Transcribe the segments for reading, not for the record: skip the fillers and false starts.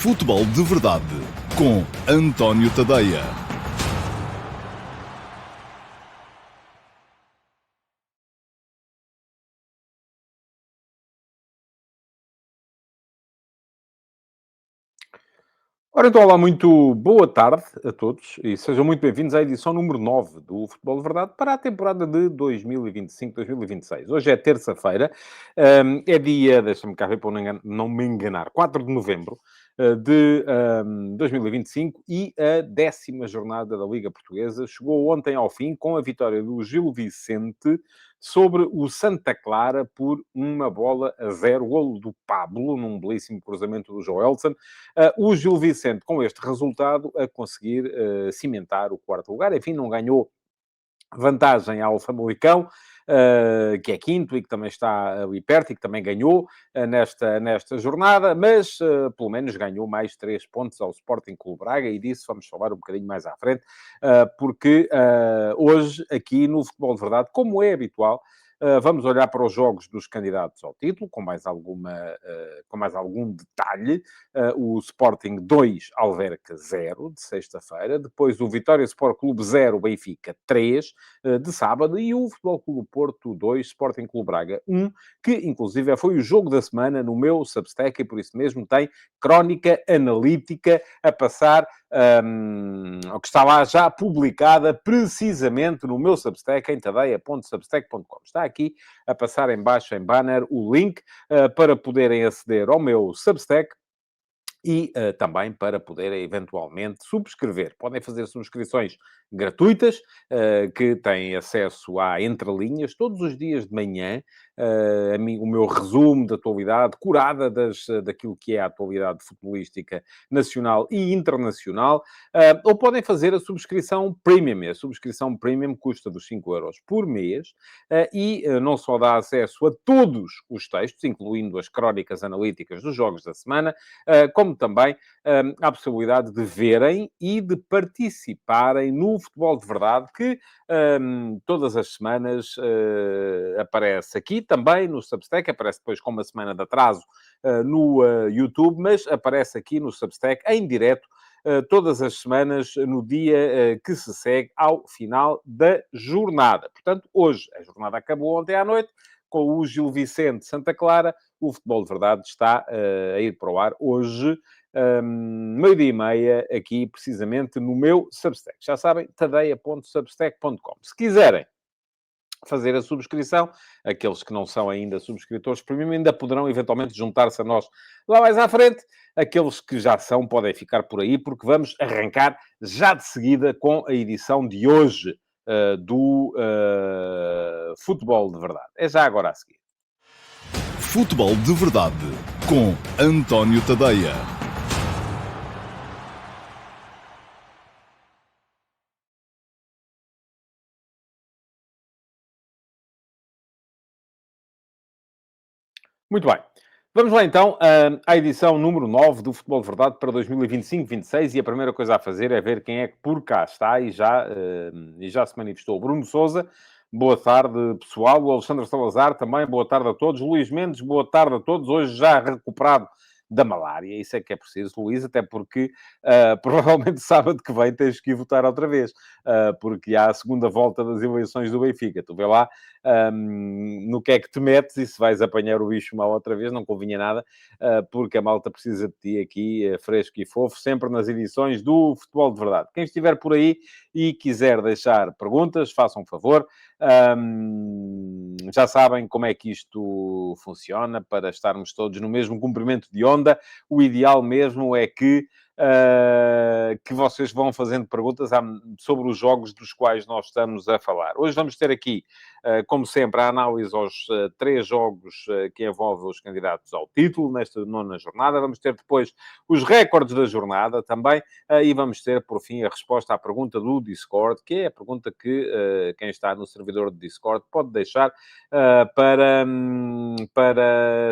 Futebol de Verdade com António Tadeia. Ora então, olá, muito boa tarde a todos e sejam muito bem-vindos à edição número 9 do Futebol de Verdade para a temporada de 2025-2026. Hoje é terça-feira, é dia, deixa-me cá ver para não me enganar, 4 de novembro de 2025 e a 10ª jornada da Liga Portuguesa chegou ontem ao fim com a vitória do Gil Vicente sobre o Santa Clara por 1-0, golo do Pablo, num belíssimo cruzamento do Joelson. O Gil Vicente, com este resultado, a conseguir cimentar o quarto lugar. Enfim, não ganhou vantagem ao Famalicão, que é quinto e que também está ali perto e que também ganhou nesta jornada, mas pelo menos ganhou mais 3 pontos ao Sporting Clube Braga e disso vamos falar um bocadinho mais à frente, porque hoje, aqui no Futebol de Verdade, como é habitual, vamos olhar para os jogos dos candidatos ao título, com mais algum detalhe. O Sporting 2, Alverca 0, de sexta-feira. Depois o Vitória Sport Clube 0, Benfica 3, de sábado. E o Futebol Clube Porto 2, Sporting Clube Braga 1, que inclusive foi o jogo da semana no meu Substack e por isso mesmo tem crónica analítica a passar, que está lá já publicada precisamente no meu Substack, em tadeia.substack.com. Está aqui a passar em baixo, em banner, o link para poderem aceder ao meu Substack e também para poderem eventualmente subscrever. Podem fazer subscrições gratuitas, que têm acesso a entrelinhas todos os dias de manhã, o meu resumo da atualidade, curada daquilo que é a atualidade futebolística nacional e internacional, ou podem fazer a subscrição premium. A subscrição premium custa dos 5 € por mês, e não só dá acesso a todos os textos, incluindo as crónicas analíticas dos jogos da semana, como também há a possibilidade de verem e de participarem no Futebol de Verdade, que todas as semanas aparece aqui também no Substack, aparece depois com uma semana de atraso no YouTube, mas aparece aqui no Substack em direto todas as semanas, no dia que se segue ao final da jornada. Portanto, hoje, a jornada acabou ontem à noite, com o Gil Vicente Santa Clara, o Futebol de Verdade está a ir para o ar hoje, meio-dia e meia, aqui precisamente no meu Substack. Já sabem, tadeia.substack.com. Se quiserem fazer a subscrição, aqueles que não são ainda subscritores premium ainda poderão eventualmente juntar-se a nós lá mais à frente. Aqueles que já são podem ficar por aí, porque vamos arrancar já de seguida com a edição de hoje do Futebol de Verdade. É já agora a seguir. Futebol de Verdade com António Tadeia. Muito bem. Vamos lá então à edição número 9 do Futebol de Verdade para 2025-26 e a primeira coisa a fazer é ver quem é que por cá está e já se manifestou. Bruno Sousa, boa tarde pessoal. O Alexandre Salazar também, boa tarde a todos. Luís Mendes, boa tarde a todos. Hoje já recuperado da malária, isso é que é preciso, Luís, até porque provavelmente sábado que vem tens que ir votar outra vez, porque há a segunda volta das eleições do Benfica. Tu vê lá no que é que te metes e se vais apanhar o bicho mal outra vez, não convinha nada, porque a malta precisa de ti aqui, fresco e fofo, sempre nas edições do Futebol de Verdade. Quem estiver por aí e quiser deixar perguntas, façam um favor. Já sabem como é que isto funciona para estarmos todos no mesmo comprimento de onda. O ideal mesmo é que vocês vão fazendo perguntas sobre os jogos dos quais nós estamos a falar. Hoje vamos ter aqui, como sempre, a análise aos 3 jogos que envolvem os candidatos ao título nesta nona jornada. Vamos ter depois os recordes da jornada também e vamos ter, por fim, a resposta à pergunta do Discord, que é a pergunta que quem está no servidor do Discord pode deixar para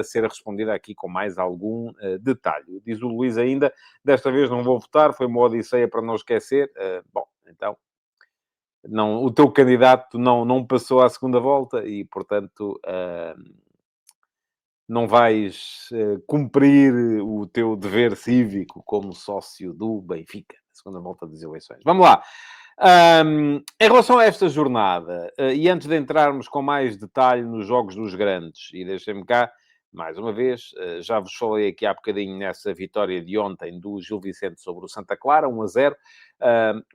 ser respondida aqui com mais algum detalhe. Diz o Luís ainda, desta vez não vou votar, foi uma odisseia para não esquecer. Bom, então, não, o teu candidato não passou à segunda volta e, portanto, não vais cumprir o teu dever cívico como sócio do Benfica, na segunda volta das eleições. Vamos lá. Em relação a esta jornada, e antes de entrarmos com mais detalhe nos jogos dos grandes, e deixem-me cá, mais uma vez, já vos falei aqui há bocadinho nessa vitória de ontem do Gil Vicente sobre o Santa Clara, 1-0.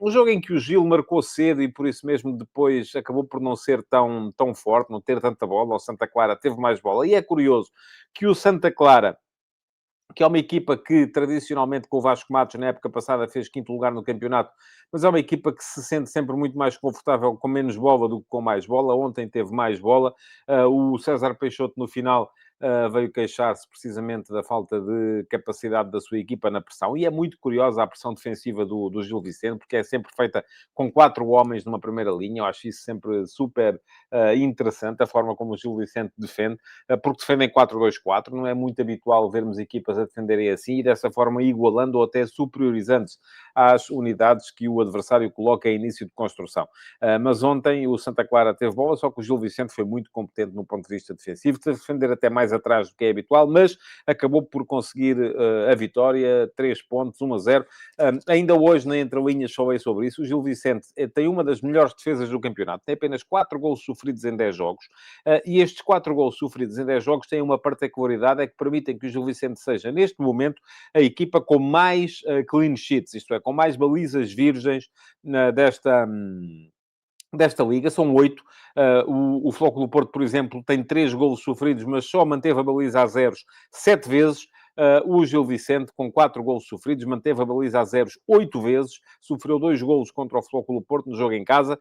Um jogo em que o Gil marcou cedo e por isso mesmo depois acabou por não ser tão forte, não ter tanta bola. O Santa Clara teve mais bola. E é curioso que o Santa Clara, que é uma equipa que tradicionalmente com o Vasco Matos na época passada fez quinto lugar no campeonato, mas é uma equipa que se sente sempre muito mais confortável com menos bola do que com mais bola. Ontem teve mais bola. O César Peixoto no final veio queixar-se precisamente da falta de capacidade da sua equipa na pressão. E é muito curiosa a pressão defensiva do Gil Vicente, porque é sempre feita com 4 homens numa primeira linha. Eu acho isso sempre super interessante, a forma como o Gil Vicente defende, porque defendem 4-2-4. Não é muito habitual vermos equipas a defenderem assim e dessa forma igualando ou até superiorizando-se às unidades que o adversário coloca em início de construção. Mas ontem o Santa Clara teve bola, só que o Gil Vicente foi muito competente no ponto de vista defensivo, teve de defender até mais atrás do que é habitual, mas acabou por conseguir a vitória, 3 pontos, 1-0. Ainda hoje, na entrelinhas, falei sobre isso. O Gil Vicente tem uma das melhores defesas do campeonato, tem apenas 4 golos sofridos em 10 jogos, e estes 4 golos sofridos em 10 jogos têm uma particularidade, é que permitem que o Gil Vicente seja, neste momento, a equipa com mais clean sheets, isto é, com mais balizas virgens desta liga. São 8. O Flóculo Porto, por exemplo, tem 3 golos sofridos, mas só manteve a baliza a zeros 7 vezes. O Gil Vicente, com 4 golos sofridos, manteve a baliza a zeros 8 vezes, sofreu 2 golos contra o Flóculo Porto no jogo em casa,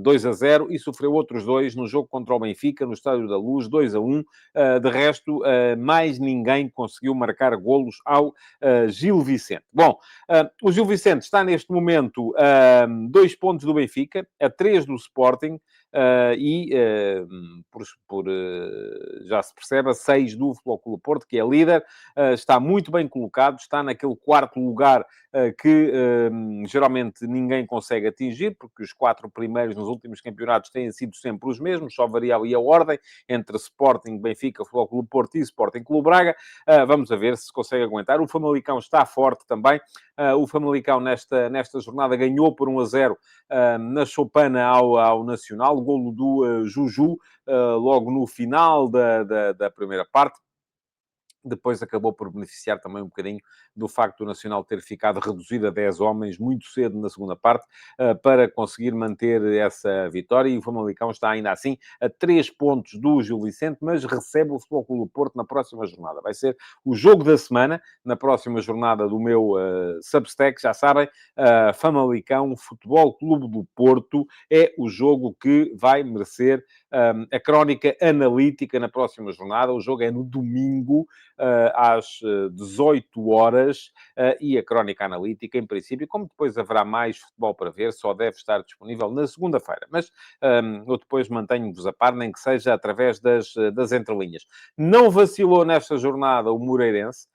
2-0, e sofreu outros 2 no jogo contra o Benfica, no Estádio da Luz, 2-1. De resto, mais ninguém conseguiu marcar golos ao Gil Vicente. Bom, o Gil Vicente está neste momento a 2 pontos do Benfica, a 3 do Sporting, já se percebe, a 6 do Flóculo Porto, que é líder. Está muito bem colocado, está naquele quarto lugar que geralmente ninguém consegue atingir, porque os 4 primeiros nos últimos campeonatos têm sido sempre os mesmos, só varia ali a ordem entre Sporting, Benfica, Flóculo Porto e Sporting Clube Braga. Vamos a ver se consegue aguentar. O Famalicão está forte também. O Famalicão nesta jornada ganhou por 1-0 na Choupana ao Nacional, o golo do Juju, logo no final da primeira parte. Depois acabou por beneficiar também um bocadinho do facto do Nacional ter ficado reduzido a 10 homens muito cedo na segunda parte, para conseguir manter essa vitória. E o Famalicão está ainda assim a 3 pontos do Gil Vicente, mas recebe o Futebol Clube do Porto na próxima jornada. Vai ser o jogo da semana, na próxima jornada do meu Substack, já sabem, Famalicão Futebol Clube do Porto é o jogo que vai merecer a crónica analítica na próxima jornada. O jogo é no domingo, às 18 horas, e a crónica analítica, em princípio, como depois haverá mais futebol para ver, só deve estar disponível na segunda-feira. Mas eu depois mantenho-vos a par, nem que seja através das entrelinhas. Não vacilou nesta jornada o Moreirense.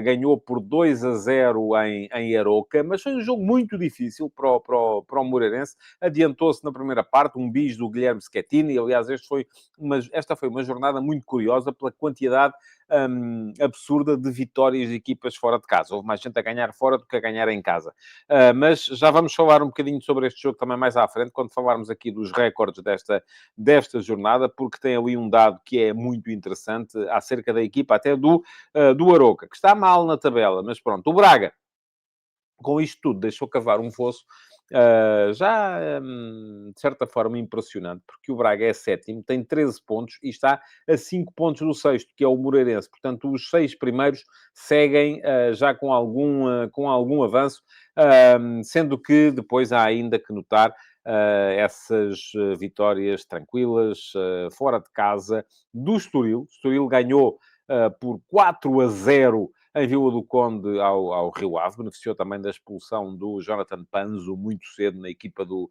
Ganhou por 2-0 em Aroca, mas foi um jogo muito difícil para o Moreirense. Adiantou-se na primeira parte, um bis do Guilherme Schettini. Aliás, esta foi uma jornada muito curiosa pela quantidade absurda de vitórias de equipas fora de casa. Houve mais gente a ganhar fora do que a ganhar em casa. Mas já vamos falar um bocadinho sobre este jogo também mais à frente, quando falarmos aqui dos recordes desta jornada, porque tem ali um dado que é muito interessante acerca da equipa, até do Aroca, que está mal na tabela, mas pronto. O Braga, com isto tudo, deixou cavar um fosso de certa forma impressionante, porque o Braga é sétimo, tem 13 pontos e está a 5 pontos do sexto, que é o Moreirense. Portanto, os 6 primeiros seguem já com algum avanço, sendo que depois há ainda que notar essas vitórias tranquilas, fora de casa, do Estoril. O Estoril ganhou por 4-0 em Vila do Conde ao Rio Ave. Beneficiou também da expulsão do Jonathan Panzo muito cedo na equipa do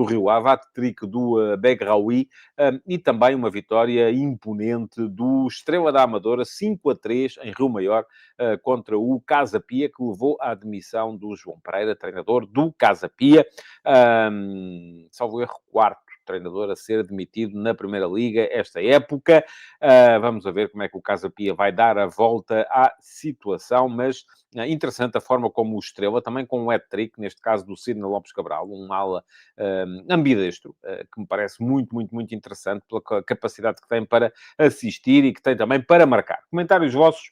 Rio Ave. Hat-trick do Begraoui, e também uma vitória imponente do Estrela da Amadora, 5-3 em Rio Maior, contra o Casa Pia, que levou à admissão do João Pereira, treinador do Casa Pia. Salvo erro, quarto treinador a ser demitido na Primeira Liga esta época. Vamos a ver como é que o Casa Pia vai dar a volta à situação, mas interessante a forma como o Estrela, também com um hat-trick, neste caso do Sidney Lopes Cabral, um ala ambidestro, que me parece muito, muito, muito interessante pela capacidade que tem para assistir e que tem também para marcar. Comentários vossos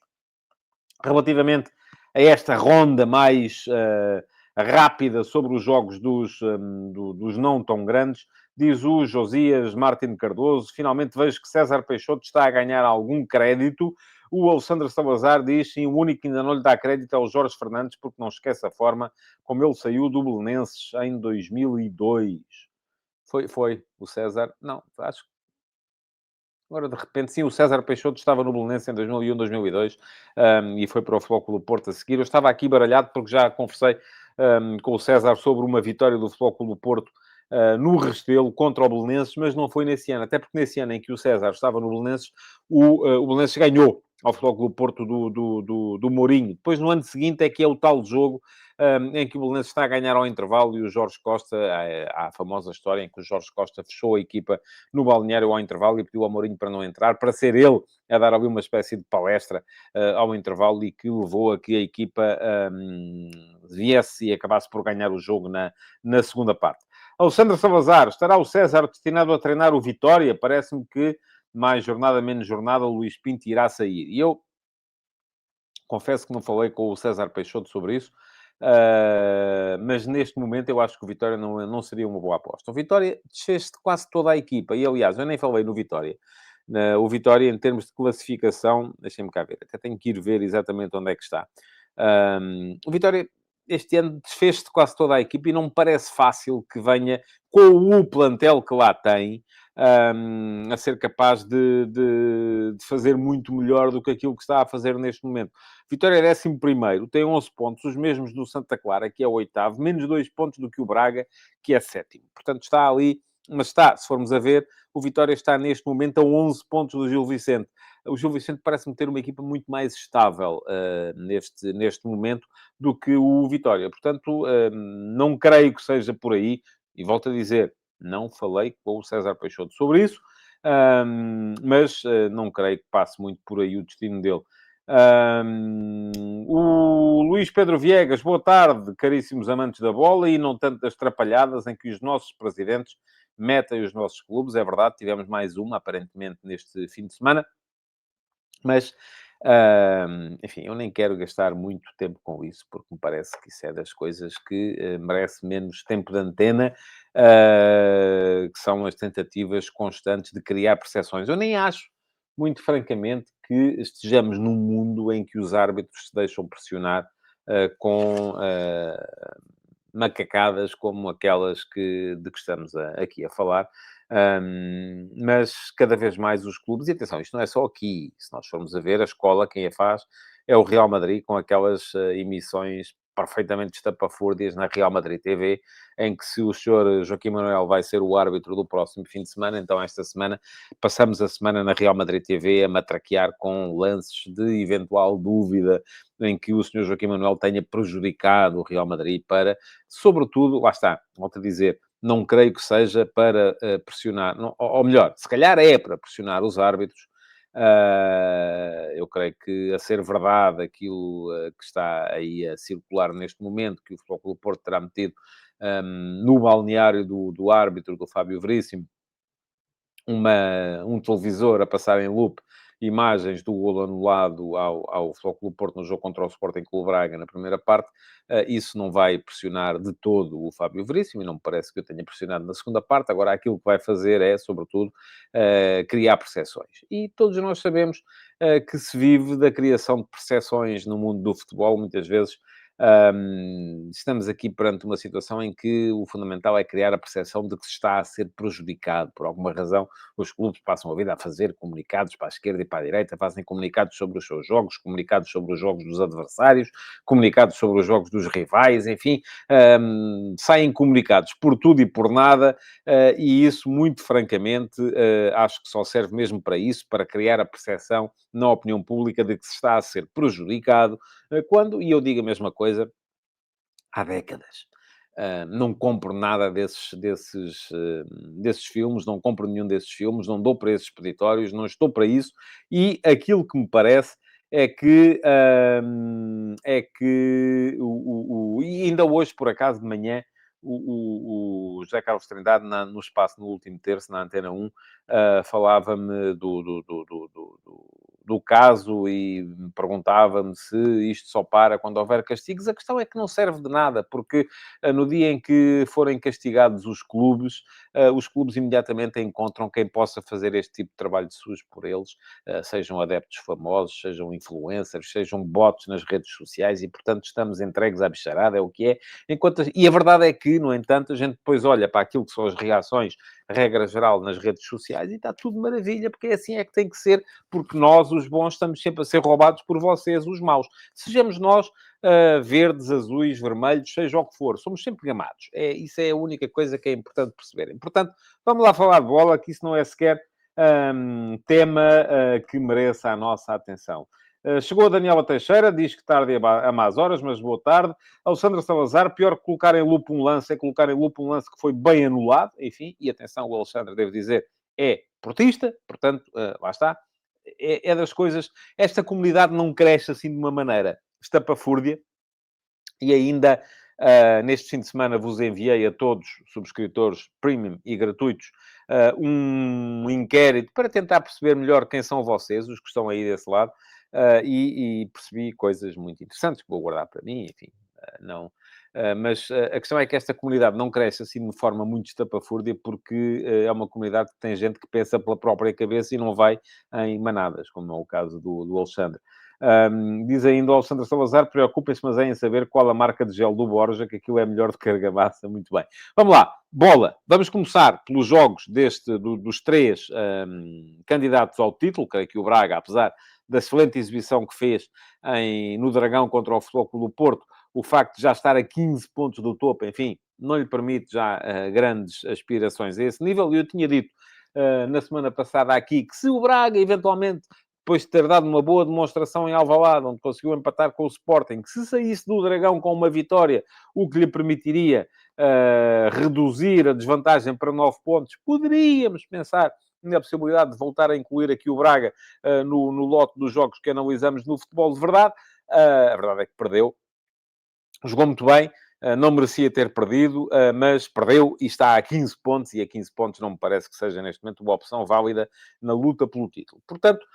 relativamente a esta ronda mais rápida sobre os jogos dos não tão grandes, diz o Josias Martins Cardoso, finalmente vejo que César Peixoto está a ganhar algum crédito. O Alexandre Salazar diz, sim, o único que ainda não lhe dá crédito é o Jorge Fernandes, porque não esquece a forma como ele saiu do Belenenses em 2002. Foi o César? Não, acho. Agora, de repente, sim, o César Peixoto estava no Belenenses em 2001, 2002, e foi para o Futebol Clube do Porto a seguir. Eu estava aqui baralhado porque já conversei com o César sobre uma vitória do Futebol Clube do Porto no Restelo contra o Belenenses, mas não foi nesse ano. Até porque nesse ano em que o César estava no Belenenses, o Belenenses ganhou ao Futebol Clube do Porto do Mourinho. Depois, no ano seguinte, é que é o tal jogo em que o Belenenses está a ganhar ao intervalo e o Jorge Costa, há a famosa história em que o Jorge Costa fechou a equipa no balneário ao intervalo e pediu ao Mourinho para não entrar, para ser ele a dar ali uma espécie de palestra ao intervalo e que levou a que a equipa viesse e acabasse por ganhar o jogo na segunda parte. Alexandre Salazar, estará o César destinado a treinar o Vitória? Parece-me que mais jornada, menos jornada, o Luís Pinto irá sair. E eu confesso que não falei com o César Peixoto sobre isso, mas neste momento eu acho que o Vitória não seria uma boa aposta. O Vitória desfez quase toda a equipa, e aliás, eu nem falei no Vitória. O Vitória, em termos de classificação, deixem-me cá ver, até tenho que ir ver exatamente onde é que está. O Vitória, este ano, desfez quase toda a equipa e não me parece fácil que venha, com o plantel que lá tem, a ser capaz de fazer muito melhor do que aquilo que está a fazer neste momento. Vitória é 11º, tem 11 pontos, os mesmos do Santa Clara, que é o 8º, menos 2 pontos do que o Braga, que é 7º. Portanto, está ali, mas está, se formos a ver, o Vitória está neste momento a 11 pontos do Gil Vicente. O Gil Vicente parece-me ter uma equipa muito mais estável neste momento do que o Vitória. Portanto, não creio que seja por aí. E volto a dizer, não falei com o César Peixoto sobre isso, mas não creio que passe muito por aí o destino dele. O Luís Pedro Viegas, boa tarde, caríssimos amantes da bola e não tanto das trapalhadas em que os nossos presidentes metem os nossos clubes. É verdade, tivemos mais uma, aparentemente, neste fim de semana. Mas, enfim, eu nem quero gastar muito tempo com isso, porque me parece que isso é das coisas que merece menos tempo de antena, que são as tentativas constantes de criar percepções. Eu nem acho, muito francamente, que estejamos num mundo em que os árbitros se deixam pressionar com macacadas como aquelas de que estamos aqui a falar. Mas cada vez mais os clubes, e atenção, isto não é só aqui, se nós formos a ver, a escola, quem a faz é o Real Madrid, com aquelas emissões perfeitamente estapafúrdias na Real Madrid TV, em que se o senhor Joaquim Manuel vai ser o árbitro do próximo fim de semana, então esta semana passamos a semana na Real Madrid TV a matraquear com lances de eventual dúvida em que o senhor Joaquim Manuel tenha prejudicado o Real Madrid para, sobretudo, lá está, volto a dizer, não creio que seja para pressionar, não, ou melhor, se calhar é para pressionar os árbitros. Eu creio que, a ser verdade aquilo que está aí a circular neste momento, que o Futebol Clube do Porto terá metido no balneário do árbitro, do Fábio Veríssimo, um televisor a passar em loop imagens do golo anulado ao Futebol Clube do Porto no jogo contra o Sporting Clube Braga na primeira parte, isso não vai pressionar de todo o Fábio Veríssimo, e não me parece que eu tenha pressionado na segunda parte. Agora, aquilo que vai fazer é, sobretudo, criar percepções. E todos nós sabemos que se vive da criação de percepções no mundo do futebol, muitas vezes. Estamos aqui perante uma situação em que o fundamental é criar a percepção de que se está a ser prejudicado. Por alguma razão, os clubes passam a vida a fazer comunicados para a esquerda e para a direita, fazem comunicados sobre os seus jogos, comunicados sobre os jogos dos adversários, comunicados sobre os jogos dos rivais, enfim, saem comunicados por tudo e por nada, e isso, muito francamente, acho que só serve mesmo para isso, para criar a percepção na opinião pública de que se está a ser prejudicado, quando, e eu digo a mesma coisa há décadas. não compro nada desses filmes, não compro nenhum desses filmes, não dou para esses peditórios, não estou para isso. E aquilo que me parece é que e ainda hoje, por acaso, de manhã, o José Carlos Trindade, no espaço, no último terço, na Antena 1, falava-me do caso e perguntava-me se isto só para quando houver castigos. A questão é que não serve de nada, porque no dia em que forem castigados os clubes imediatamente encontram quem possa fazer este tipo de trabalho de sujo por eles, sejam adeptos famosos, sejam influencers, sejam bots nas redes sociais, e, portanto, estamos entregues à bicharada, é o que é. E a verdade é que, no entanto, a gente depois olha para aquilo que são as reações, regra geral, nas redes sociais, e está tudo maravilha, porque é assim é que tem que ser, porque nós, os bons, estamos sempre a ser roubados por vocês, os maus. Sejamos nós verdes, azuis, vermelhos, seja o que for, somos sempre gamados. Isso é a única coisa que é importante perceberem. Portanto, vamos lá falar de bola, que isso não é sequer tema que mereça a nossa atenção. Chegou a Daniela Teixeira, diz que tarde a más horas, mas boa tarde. Alexandre Salazar, pior que colocar em loop um lance é colocar em loop um lance que foi bem anulado. Enfim, e atenção, o Alexandre, devo dizer, é portista, portanto, lá está. É das coisas... Esta comunidade não cresce assim de uma maneira estapafúrdia, e ainda neste fim de semana vos enviei a todos, subscritores premium e gratuitos, um inquérito para tentar perceber melhor quem são vocês, os que estão aí desse lado, e percebi coisas muito interessantes que vou guardar para mim, enfim, não... mas a questão é que esta comunidade não cresce assim de forma muito estapafúrdia, porque é uma comunidade que tem gente que pensa pela própria cabeça e não vai em manadas, como é o caso do Alexandre. Diz ainda o Alexandre Salazar, preocupem-se, mas é em saber qual a marca de gel do Borja, que aquilo é melhor do que argamassa. Muito bem. Vamos lá. Bola. Vamos começar pelos jogos dos três candidatos ao título, creio que o Braga, apesar da excelente exibição que fez no Dragão contra o Futebol Clube do Porto, o facto de já estar a 15 pontos do topo, enfim, não lhe permite já grandes aspirações a esse nível. E eu tinha dito na semana passada aqui que se o Braga eventualmente, depois de ter dado uma boa demonstração em Alvalade, onde conseguiu empatar com o Sporting, que se saísse do Dragão com uma vitória, o que lhe permitiria reduzir a desvantagem para 9 pontos, poderíamos pensar na possibilidade de voltar a incluir aqui o Braga no lote dos jogos que analisamos no futebol de verdade. A verdade é que perdeu. Jogou muito bem, não merecia ter perdido, mas perdeu e está a 15 pontos, e a 15 pontos não me parece que seja, neste momento, uma opção válida na luta pelo título. Portanto,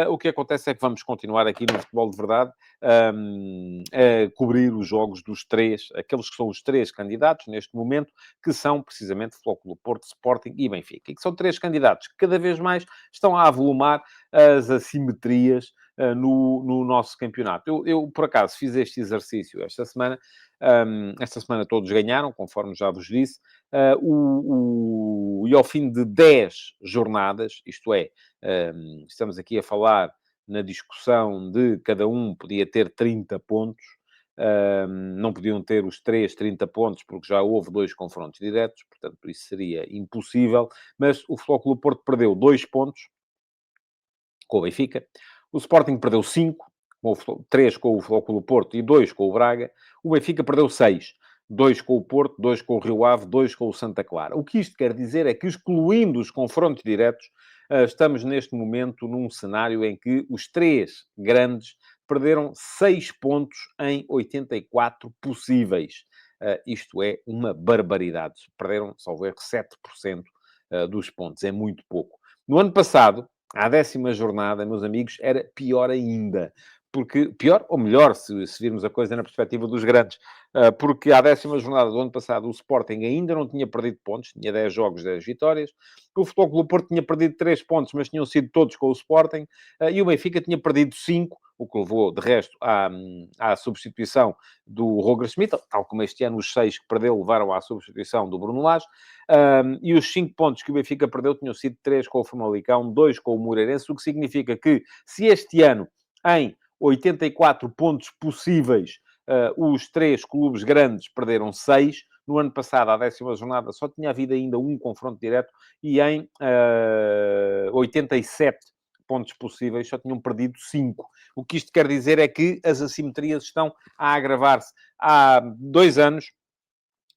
o que acontece é que vamos continuar aqui no Futebol de Verdade a cobrir os jogos dos três, aqueles que são os três candidatos neste momento, que são precisamente Futebol Clube do Porto, Sporting e Benfica. E que são três candidatos que cada vez mais estão a avolumar as assimetrias no nosso campeonato. Eu, por acaso, fiz este exercício esta semana. Esta semana todos ganharam, conforme já vos disse. E ao fim de 10 jornadas, isto é, estamos aqui a falar na discussão de cada um podia ter 30 pontos. Não podiam ter os três 30 pontos, porque já houve 2 confrontos diretos, portanto, isso seria impossível. Mas o Futebol Clube do Porto perdeu 2 pontos com o Benfica. O Sporting perdeu 5, 3 com o Futebol Clube do Porto e 2 com o Braga. O Benfica perdeu 6. 2 com o Porto, 2 com o Rio Ave, 2 com o Santa Clara. O que isto quer dizer é que, excluindo os confrontos diretos, estamos neste momento num cenário em que os três grandes perderam 6 pontos em 84 possíveis. Isto é uma barbaridade. Perderam, salvo erro, 7% dos pontos. É muito pouco. No ano passado, à 10ª jornada, meus amigos, era pior ainda. Porque, pior ou melhor, se virmos a coisa na perspectiva dos grandes, porque à 10ª jornada do ano passado o Sporting ainda não tinha perdido pontos, tinha 10 jogos, 10 vitórias. O Futebol Clube do Porto tinha perdido 3 pontos, mas tinham sido todos com o Sporting. E o Benfica tinha perdido 5, o que levou, de resto, à substituição do Roger Schmidt, tal como este ano os 6 que perdeu levaram à substituição do Bruno Lage. E os 5 pontos que o Benfica perdeu tinham sido 3 com o Famalicão, 2 com o Moreirense, o que significa que, se este ano, em 84 pontos possíveis, os 3 clubes grandes perderam 6, no ano passado, à 10ª jornada, só tinha havido ainda um confronto direto, e em 87 pontos possíveis só tinham perdido 5. O que isto quer dizer é que as assimetrias estão a agravar-se. Há 2 anos,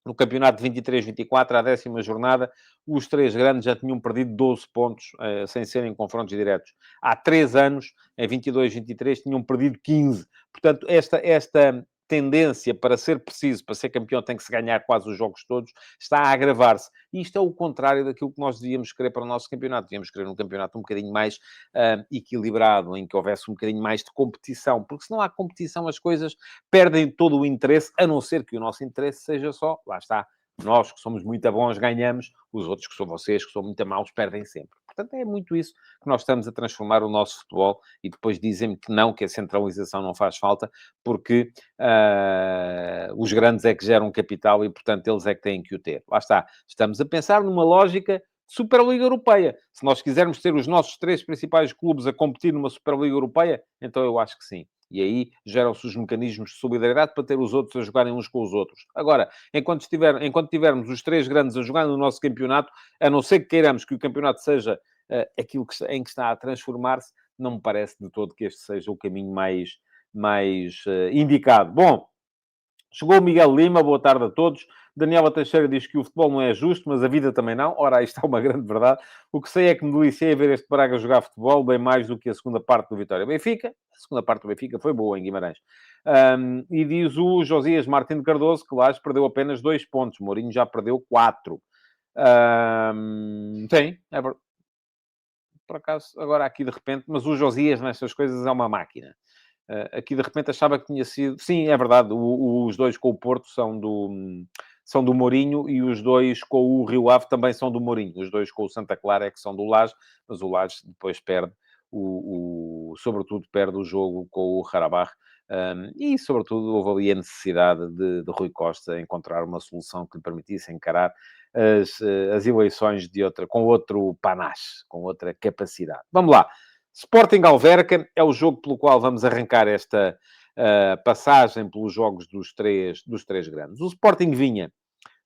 No campeonato de 23-24, à 10ª jornada, os três grandes já tinham perdido 12 pontos, sem serem confrontos diretos. Há 3 anos, em 22-23, tinham perdido 15. Portanto, esta tendência para ser preciso, para ser campeão, tem que se ganhar quase os jogos todos, está a agravar-se. E isto é o contrário daquilo que nós devíamos querer para o nosso campeonato. Devíamos querer um campeonato um bocadinho mais equilibrado, em que houvesse um bocadinho mais de competição. Porque se não há competição, as coisas perdem todo o interesse, a não ser que o nosso interesse seja só, lá está, nós que somos muito bons ganhamos, os outros que são vocês, que são muito maus, perdem sempre. Portanto, é muito isso que nós estamos a transformar o nosso futebol e depois dizem-me que não, que a centralização não faz falta, porque os grandes é que geram capital e, portanto, eles é que têm que o ter. Lá está. Estamos a pensar numa lógica de Superliga Europeia. Se nós quisermos ter os nossos 3 principais clubes a competir numa Superliga Europeia, então eu acho que sim. E aí geram-se os mecanismos de solidariedade para ter os outros a jogarem uns com os outros. Agora, enquanto tivermos os 3 grandes a jogar no nosso campeonato, a não ser que queiramos que o campeonato seja aquilo em que está a transformar-se, não me parece de todo que este seja o caminho mais indicado. Bom, chegou o Miguel Lima, boa tarde a todos. Daniela Teixeira diz que o futebol não é justo, mas a vida também não. Ora, aí está uma grande verdade. O que sei é que me deliciei a ver este Braga jogar futebol, bem mais do que a segunda parte do Vitória Benfica. A segunda parte do Benfica foi boa em Guimarães. E diz o Josias Martins de Cardoso que Lages perdeu apenas 2 pontos. Mourinho já perdeu 4. Sim, é verdade. Por acaso, agora aqui de repente, mas o Josias nestas coisas é uma máquina. Aqui de repente achava que tinha sido... Sim, é verdade, os 2 com o Porto são do Mourinho e os 2 com o Rio Ave também são do Mourinho. Os 2 com o Santa Clara é que são do Lages, mas o Lages depois perde, sobretudo perde o jogo com o Harabach. E, sobretudo, houve ali a necessidade de Rui Costa encontrar uma solução que lhe permitisse encarar as eleições com outro panache, com outra capacidade. Vamos lá. Sporting Alverca é o jogo pelo qual vamos arrancar esta passagem pelos jogos dos três grandes. O Sporting vinha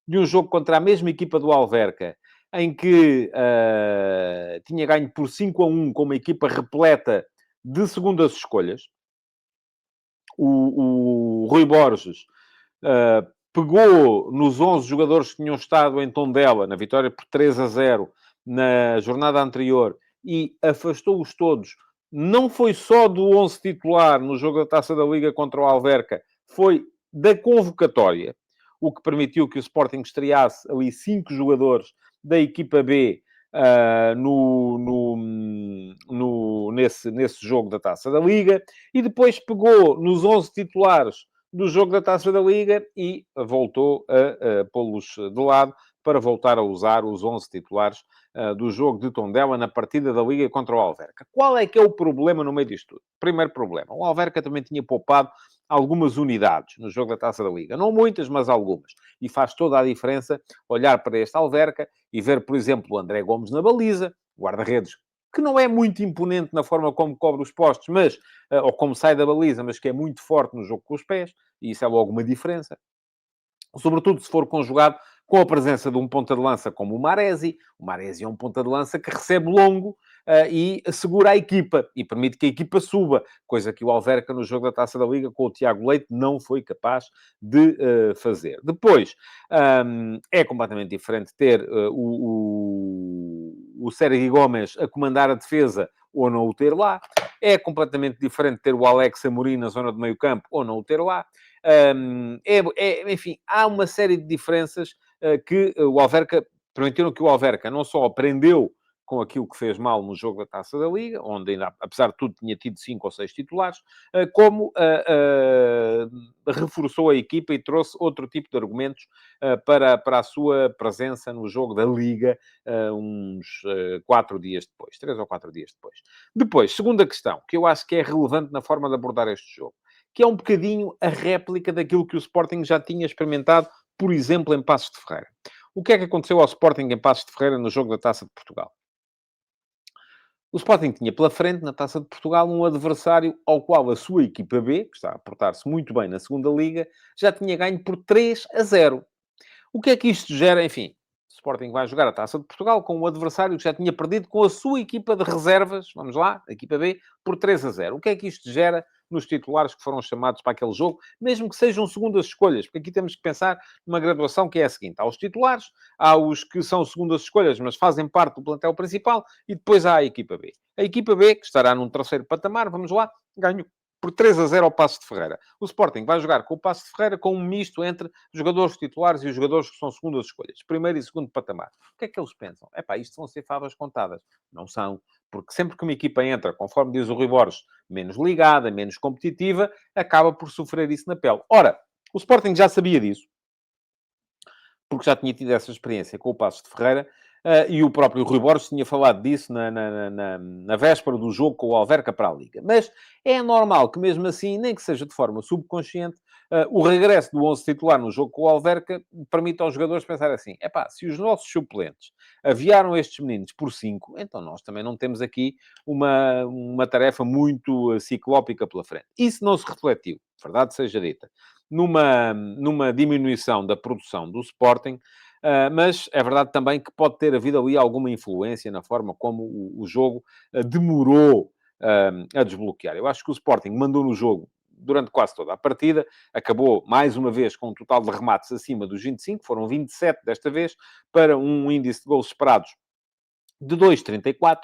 de um jogo contra a mesma equipa do Alverca, em que tinha ganho por 5-1 com uma equipa repleta de segundas escolhas. O Rui Borges pegou nos 11 jogadores que tinham estado em Tondela, na vitória por 3-0, na jornada anterior, e afastou-os todos. Não foi só do 11 titular no jogo da Taça da Liga contra o Alverca, foi da convocatória, o que permitiu que o Sporting estreasse ali 5 jogadores da equipa B nesse jogo da Taça da Liga, e depois pegou nos 11 titulares do jogo da Taça da Liga e voltou a pô-los de lado para voltar a usar os 11 titulares do jogo de Tondela na partida da Liga contra o Alverca. Qual é que é o problema no meio disto tudo? Primeiro problema, o Alverca também tinha poupado algumas unidades no jogo da Taça da Liga. Não muitas, mas algumas. E faz toda a diferença olhar para este Alverca e ver, por exemplo, o André Gomes na baliza, guarda-redes, que não é muito imponente na forma como cobre os postos, mas, ou como sai da baliza, mas que é muito forte no jogo com os pés, e isso é logo uma diferença. Sobretudo se for conjugado com a presença de um ponta de lança como o Maresi. O Maresi é um ponta de lança que recebe longo e segura a equipa e permite que a equipa suba, coisa que o Alverca no jogo da Taça da Liga com o Tiago Leite não foi capaz de fazer. Depois, é completamente diferente ter o Sérgio Gomes a comandar a defesa ou não o ter lá. É completamente diferente ter o Alex Amorim na zona de meio campo ou não o ter lá. Enfim, há uma série de diferenças que o Alverca permitiram que o Alverca não só aprendeu com aquilo que fez mal no jogo da Taça da Liga, onde ainda, apesar de tudo, tinha tido 5 ou 6 titulares, como reforçou a equipa e trouxe outro tipo de argumentos para a sua presença no jogo da Liga uns 4 dias depois, 3 ou 4 dias depois. Depois, segunda questão, que eu acho que é relevante na forma de abordar este jogo, que é um bocadinho a réplica daquilo que o Sporting já tinha experimentado, por exemplo, em Paços de Ferreira. O que é que aconteceu ao Sporting em Paços de Ferreira no jogo da Taça de Portugal? O Sporting tinha pela frente, na Taça de Portugal, um adversário ao qual a sua equipa B, que está a portar-se muito bem na segunda Liga, já tinha ganho por 3-0. O que é que isto gera? Enfim, o Sporting vai jogar a Taça de Portugal com um adversário que já tinha perdido com a sua equipa de reservas, vamos lá, a equipa B, por 3-0. O que é que isto gera nos titulares que foram chamados para aquele jogo, mesmo que sejam segundas escolhas, porque aqui temos que pensar numa graduação que é a seguinte: há os titulares, há os que são segundas escolhas, mas fazem parte do plantel principal, e depois há a equipa B. A equipa B, que estará num terceiro patamar, vamos lá, ganhou por 3-0 ao Paço de Ferreira. O Sporting vai jogar com o Paço de Ferreira com um misto entre os jogadores titulares e os jogadores que são segundas escolhas. Primeiro e segundo patamar. O que é que eles pensam? Epá, isto vão ser favas contadas. Não são. Porque sempre que uma equipa entra, conforme diz o Rui Borges, menos ligada, menos competitiva, acaba por sofrer isso na pele. Ora, o Sporting já sabia disso, porque já tinha tido essa experiência com o Paços de Ferreira, e o próprio Rui Borges tinha falado disso na véspera do jogo com o Alverca para a Liga. Mas é normal que, mesmo assim, nem que seja de forma subconsciente, o regresso do 11 titular no jogo com o Alverca permita aos jogadores pensar assim: epá, se os nossos suplentes aviaram estes meninos por 5, então nós também não temos aqui uma tarefa muito ciclópica pela frente. Isso não se refletiu, verdade seja dita, numa diminuição da produção do Sporting, mas é verdade também que pode ter havido ali alguma influência na forma como o jogo demorou a desbloquear. Eu acho que o Sporting mandou no jogo durante quase toda a partida, acabou mais uma vez com um total de remates acima dos 25, foram 27 desta vez, para um índice de gols esperados de 2,34.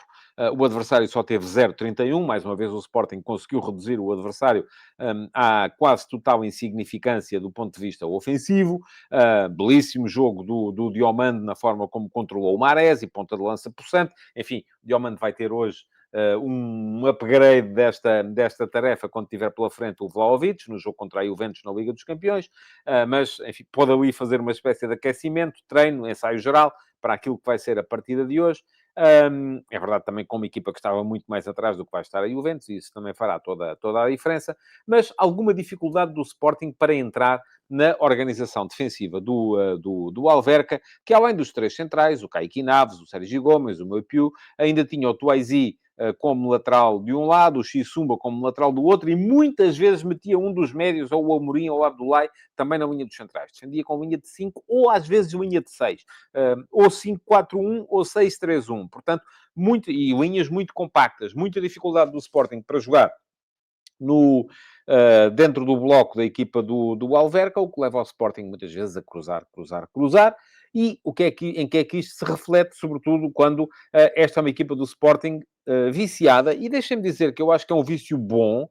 O adversário só teve 0,31. Mais uma vez, o Sporting conseguiu reduzir o adversário à quase total insignificância do ponto de vista ofensivo. Belíssimo jogo do Diomande na forma como controlou o Mahrez e ponta de lança possante. Enfim, o Diomande vai ter hoje um upgrade desta tarefa quando tiver pela frente o Vlahovic, no jogo contra a Juventus na Liga dos Campeões. Mas, enfim, pode ali fazer uma espécie de aquecimento, treino, ensaio geral, para aquilo que vai ser a partida de hoje. É verdade também com uma equipa que estava muito mais atrás do que vai estar a Juventus, e isso também fará toda a diferença, mas alguma dificuldade do Sporting para entrar na organização defensiva do Alverca, que além dos três centrais, o Kaique Naves, o Sérgio Gomes, o Meupiu, ainda tinha o Touazy como lateral de um lado, o Xisumba como lateral do outro, e muitas vezes metia um dos médios, ou o Amorim ou o Abdoulaye, também na linha dos centrais. Defendia com linha de 5 ou às vezes linha de 6. Ou 5-4-1 ou 6-3-1. Portanto, e linhas muito compactas. Muita dificuldade do Sporting para jogar dentro do bloco da equipa do Alverca, o que leva ao Sporting muitas vezes a cruzar. E em que é que isto se reflete, sobretudo, quando esta é uma equipa do Sporting viciada, e deixem-me dizer que eu acho que é um vício bom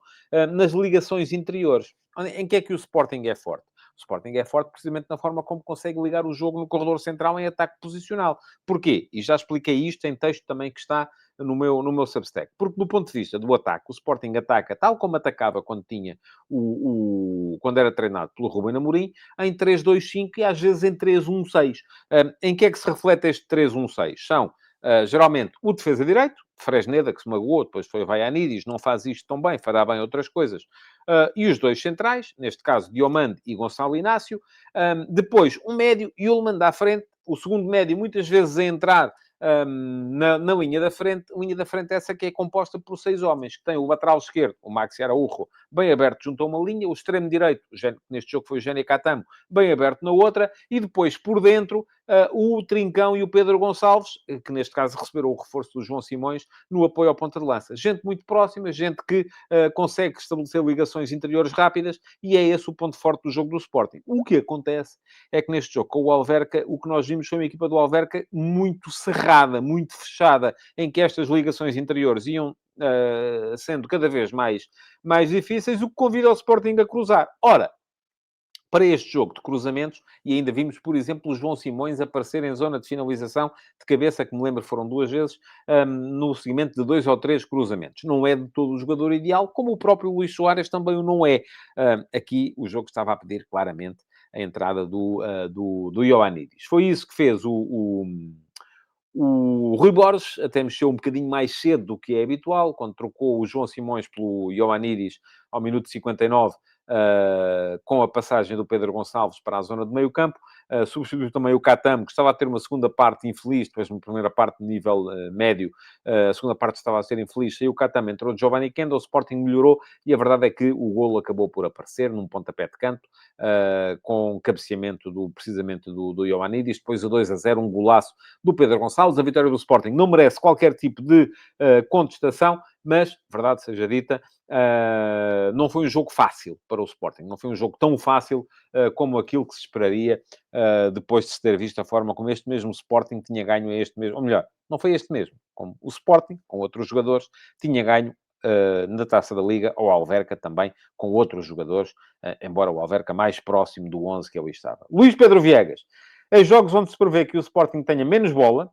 nas ligações interiores. Em que é que o Sporting é forte? O Sporting é forte precisamente na forma como consegue ligar o jogo no corredor central em ataque posicional. Porquê? E já expliquei isto em texto também que está no meu Substack. Porque, do ponto de vista do ataque, o Sporting ataca tal como atacava quando tinha quando era treinado pelo Ruben Amorim, em 3-2-5 e às vezes em 3-1-6. Em que é que se reflete este 3-1-6? São, geralmente, o defesa direito, Fresneda, que se magoou, depois foi Vaianidis, não faz isto tão bem, fará bem outras coisas. E os dois centrais, neste caso, Diomande e Gonçalo Inácio. Depois, um médio, Yulman à frente, o segundo médio muitas vezes a entrar na linha da frente essa que é composta por 6 homens, que tem o lateral esquerdo, o Maxi Araújo, bem aberto junto a uma linha, o extremo direito, neste jogo foi o Génia Catamo, bem aberto na outra, e depois por dentro o Trincão e o Pedro Gonçalves, que neste caso receberam o reforço do João Simões no apoio ao ponta de lança. Gente muito próxima, gente que consegue estabelecer ligações interiores rápidas, e é esse o ponto forte do jogo do Sporting. O que acontece é que neste jogo com o Alverca, o que nós vimos foi uma equipa do Alverca muito cerrada, muito fechada, em que estas ligações interiores iam sendo cada vez mais difíceis, o que convida o Sporting a cruzar. Ora, para este jogo de cruzamentos, e ainda vimos, por exemplo, o João Simões aparecer em zona de finalização de cabeça, que me lembro foram 2 vezes, no seguimento de 2 ou 3 cruzamentos. Não é de todo o jogador ideal, como o próprio Luís Soares também o não é. Aqui o jogo estava a pedir claramente a entrada do Ioannidis. Foi isso que fez o Rui Borges, até mexeu um bocadinho mais cedo do que é habitual, quando trocou o João Simões pelo Ioannidis ao minuto 59, com a passagem do Pedro Gonçalves para a zona de meio campo. Substituiu também o Catamo, que estava a ter uma segunda parte infeliz, depois uma primeira parte de nível médio, a segunda parte estava a ser infeliz, saiu o Catamo, entrou Giovanni Kenda, o Sporting melhorou, e a verdade é que o golo acabou por aparecer num pontapé de canto, com cabeceamento precisamente do Ioannidis, depois a 2-0, um golaço do Pedro Gonçalves. A vitória do Sporting não merece qualquer tipo de contestação, mas, verdade seja dita, não foi um jogo fácil para o Sporting. Não foi um jogo tão fácil como aquilo que se esperaria depois de se ter visto a forma como este mesmo Sporting tinha ganho a este mesmo... Ou melhor, não foi este mesmo. Como o Sporting, com outros jogadores, tinha ganho na Taça da Liga ao Alverca também, com outros jogadores, embora o Alverca mais próximo do 11 que ali estava. Luís Pedro Viegas. Em jogos onde se prevê que o Sporting tenha menos bola,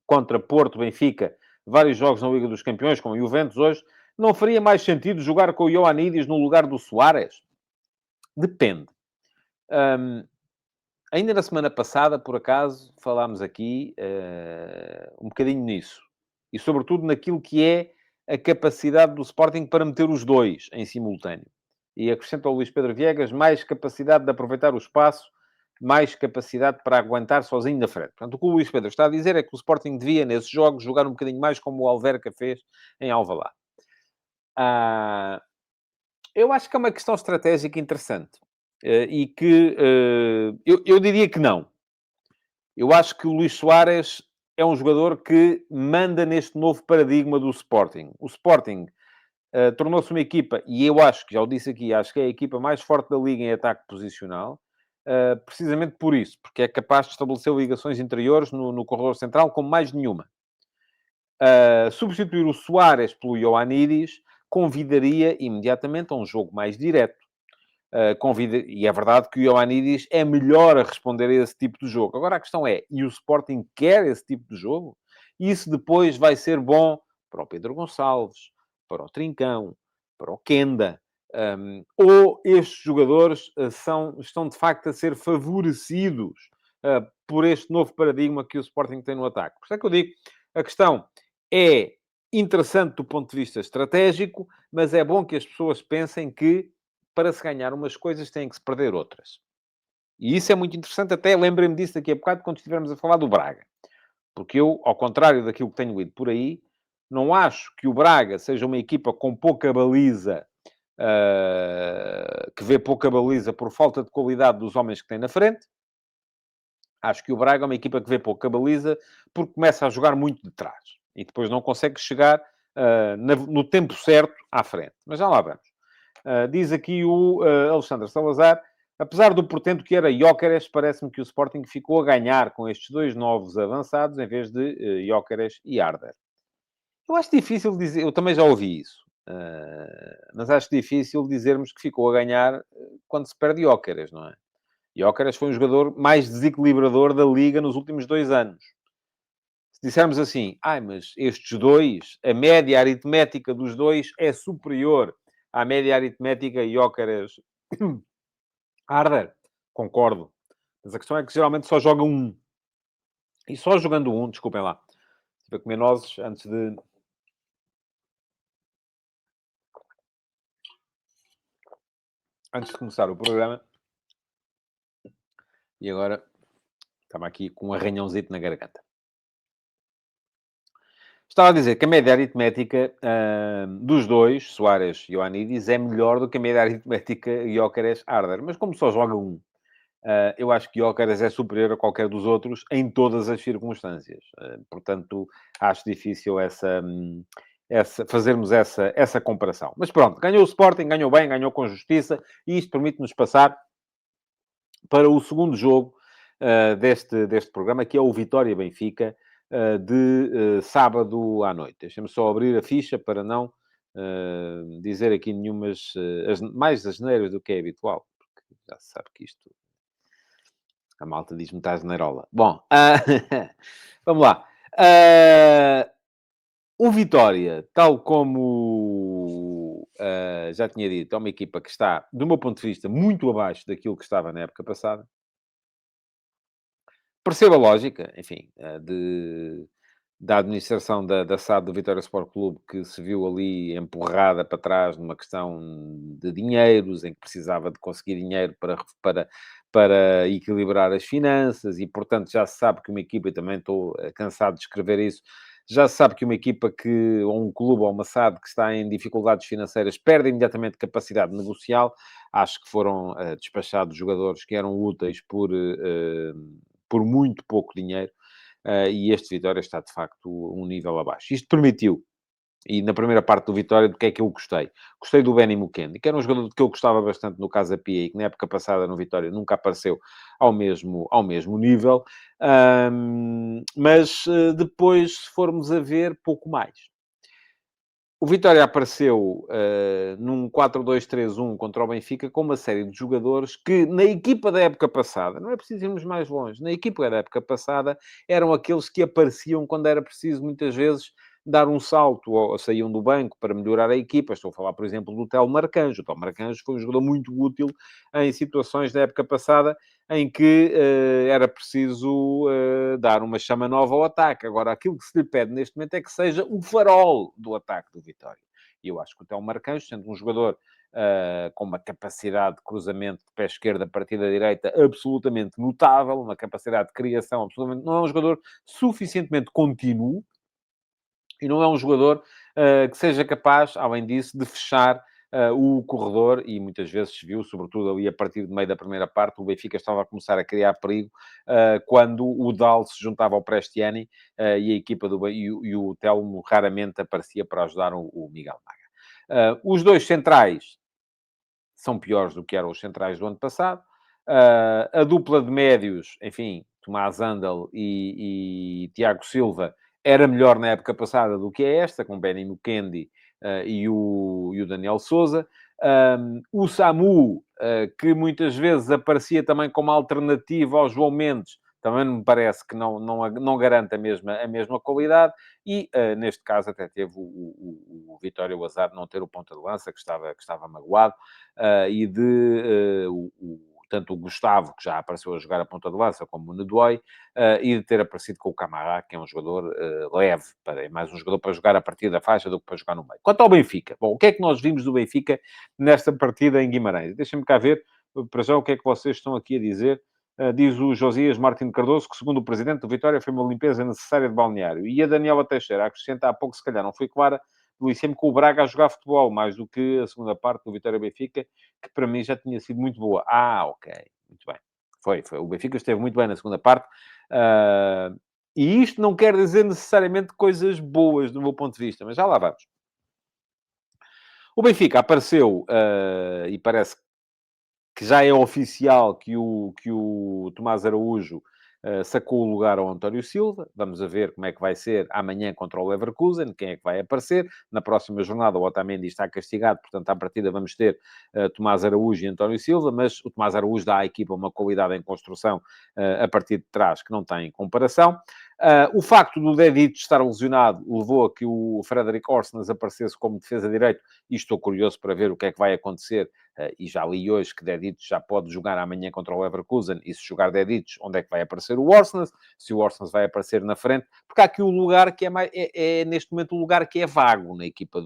contra Porto, Benfica, vários jogos na Liga dos Campeões, como o Juventus hoje, não faria mais sentido jogar com o Ioannidis no lugar do Suárez? Depende. Hum, Ainda na semana passada, por acaso, falámos aqui um bocadinho nisso. E, sobretudo, naquilo que é a capacidade do Sporting para meter os dois em simultâneo. E acrescenta ao Luís Pedro Viegas mais capacidade de aproveitar o espaço, mais capacidade para aguentar sozinho na frente. Portanto, o que o Luís Pedro está a dizer é que o Sporting devia, nesses jogos, jogar um bocadinho mais como o Alverca fez em Alvalade. Ah, eu acho que é uma questão estratégica interessante. E que eu diria que não. Eu acho que o Luís Soares é um jogador que manda neste novo paradigma do Sporting. O Sporting tornou-se uma equipa, e eu acho que já o disse aqui, acho que é a equipa mais forte da liga em ataque posicional, precisamente por isso, porque é capaz de estabelecer ligações interiores no corredor central como mais nenhuma. Substituir o Soares pelo Ioannidis convidaria imediatamente a um jogo mais direto. E é verdade que o Ioannidis é melhor a responder a esse tipo de jogo. Agora a questão é, e o Sporting quer esse tipo de jogo? Isso depois vai ser bom para o Pedro Gonçalves, para o Trincão, para o Kenda, ou estes jogadores estão de facto a ser favorecidos por este novo paradigma que o Sporting tem no ataque. Por isso é que eu digo, a questão é interessante do ponto de vista estratégico, mas é bom que as pessoas pensem que para se ganhar umas coisas têm que se perder outras. E isso é muito interessante, até lembrem-me disso daqui a bocado quando estivermos a falar do Braga. Porque eu, ao contrário daquilo que tenho lido por aí, não acho que o Braga seja uma equipa com pouca baliza, que vê pouca baliza por falta de qualidade dos homens que tem na frente. Acho que o Braga é uma equipa que vê pouca baliza porque começa a jogar muito de trás. E depois não consegue chegar no tempo certo à frente. Mas já lá vamos. Diz aqui o Alexandre Salazar, apesar do portento que era Gyökeres, parece-me que o Sporting ficou a ganhar com estes dois novos avançados em vez de Gyökeres e Arder. Eu acho difícil dizer, eu também já ouvi isso, mas acho difícil dizermos que ficou a ganhar quando se perde Gyökeres, não é? Gyökeres foi um jogador mais desequilibrador da Liga nos últimos 2 anos. Se dissermos assim, mas estes dois, a média aritmética dos dois é superior à média aritmética Gyökeres Arder, concordo. Mas a questão é que geralmente só joga um. E só jogando um, desculpem lá. Estive a comer nozes antes de começar o programa. E agora estava aqui com um arranhãozito na garganta. Estava a dizer que a média aritmética dos dois, Soares e Ioannidis, é melhor do que a média aritmética Gyökeres-Arder. Mas como só joga um, eu acho que Gyökeres é superior a qualquer dos outros em todas as circunstâncias. Portanto, acho difícil fazermos essa comparação. Mas pronto, ganhou o Sporting, ganhou bem, ganhou com justiça, e isto permite-nos passar para o segundo jogo deste programa, que é o Vitória-Benfica, de sábado à noite. Deixa-me só abrir a ficha para não dizer aqui nenhumas... mais asneiras do que é habitual, porque já se sabe que isto... A malta diz-me que está asneirola. Bom, vamos lá. O Vitória, tal como já tinha dito, é uma equipa que está, do meu ponto de vista, muito abaixo daquilo que estava na época passada. Percebo a lógica, enfim, da administração da SAD do Vitória Sport Clube, que se viu ali empurrada para trás numa questão de dinheiros, em que precisava de conseguir dinheiro para equilibrar as finanças, e portanto já se sabe que uma equipa, e também estou cansado de escrever isso, já se sabe que uma equipa ou um clube ou uma SAD que está em dificuldades financeiras perde imediatamente capacidade negocial. Acho que foram despachados jogadores que eram úteis por muito pouco dinheiro, e este Vitória está, de facto, um nível abaixo. Isto permitiu E na primeira parte do Vitória, do que é que eu gostei? Gostei do Benny Mukendi, que era um jogador que eu gostava bastante no Casa Pia e que na época passada no Vitória nunca apareceu ao mesmo nível. Mas depois, se formos a ver, pouco mais. O Vitória apareceu num 4-2-3-1 contra o Benfica com uma série de jogadores que, na equipa da época passada, não é preciso irmos mais longe, na equipa da época passada, eram aqueles que apareciam quando era preciso, muitas vezes, dar um salto ou saíam do banco para melhorar a equipa. Estou a falar, por exemplo, do Telmo Marcanjo. O Telmo Marcanjo foi um jogador muito útil em situações da época passada em que era preciso dar uma chama nova ao ataque. Agora, aquilo que se lhe pede neste momento é que seja o farol do ataque do Vitória. E eu acho que o Telmo Marcanjo, sendo um jogador com uma capacidade de cruzamento de pé esquerdo a partir da direita absolutamente notável, uma capacidade de criação absolutamente... Não é um jogador suficientemente contínuo e não é um jogador que seja capaz, além disso, de fechar o corredor, e muitas vezes se viu, sobretudo ali a partir do meio da primeira parte, o Benfica estava a começar a criar perigo quando o Dal se juntava ao Prestiani e a equipa e o Telmo raramente aparecia para ajudar o Miguel Maga. Os dois centrais são piores do que eram os centrais do ano passado. A dupla de médios, enfim, Tomás Andal e Tiago Silva, era melhor na época passada do que é esta, com Benny Mukendi e o Daniel Souza. O Samu, que muitas vezes aparecia também como alternativa ao João Mendes, também me parece que não garante a mesma qualidade. E, neste caso, até teve o Vitória o azar de não ter o ponta de lança, que estava magoado, e de tanto o Gustavo, que já apareceu a jogar a ponta de lança, como o Nedoy, e de ter aparecido com o Camará, que é um jogador leve, é mais um jogador para jogar a partir da faixa do que para jogar no meio. Quanto ao Benfica, bom, o que é que nós vimos do Benfica nesta partida em Guimarães? Deixem-me cá ver, para já, o que é que vocês estão aqui a dizer. Diz o Josias Martins Cardoso que, segundo o presidente do Vitória, foi uma limpeza necessária de balneário. E a Daniela Teixeira acrescenta há pouco, se calhar não foi clara, do ICM com o Braga a jogar futebol, mais do que a segunda parte do Vitória-Benfica, que para mim já tinha sido muito boa. Ok, muito bem. Foi. O Benfica esteve muito bem na segunda parte. E isto não quer dizer necessariamente coisas boas do meu ponto de vista, mas já lá vamos. O Benfica apareceu e parece que já é oficial que o Tomás Araújo sacou o lugar ao António Silva. Vamos a ver como é que vai ser amanhã contra o Leverkusen, quem é que vai aparecer. Na próxima jornada o Otamendi está castigado, portanto, à partida vamos ter Tomás Araújo e António Silva, mas o Tomás Araújo dá à equipa uma qualidade em construção a partir de trás que não tem comparação. O facto do Dedito estar lesionado levou a que o Frederic Orsnes aparecesse como defesa direito, e estou curioso para ver o que é que vai acontecer. E já li hoje que Deditos já pode jogar amanhã contra o Leverkusen, e se jogar Deditos, onde é que vai aparecer o Orsnes? Se o Orsnes vai aparecer na frente, porque há aqui um lugar que é neste momento um lugar que é vago na equipa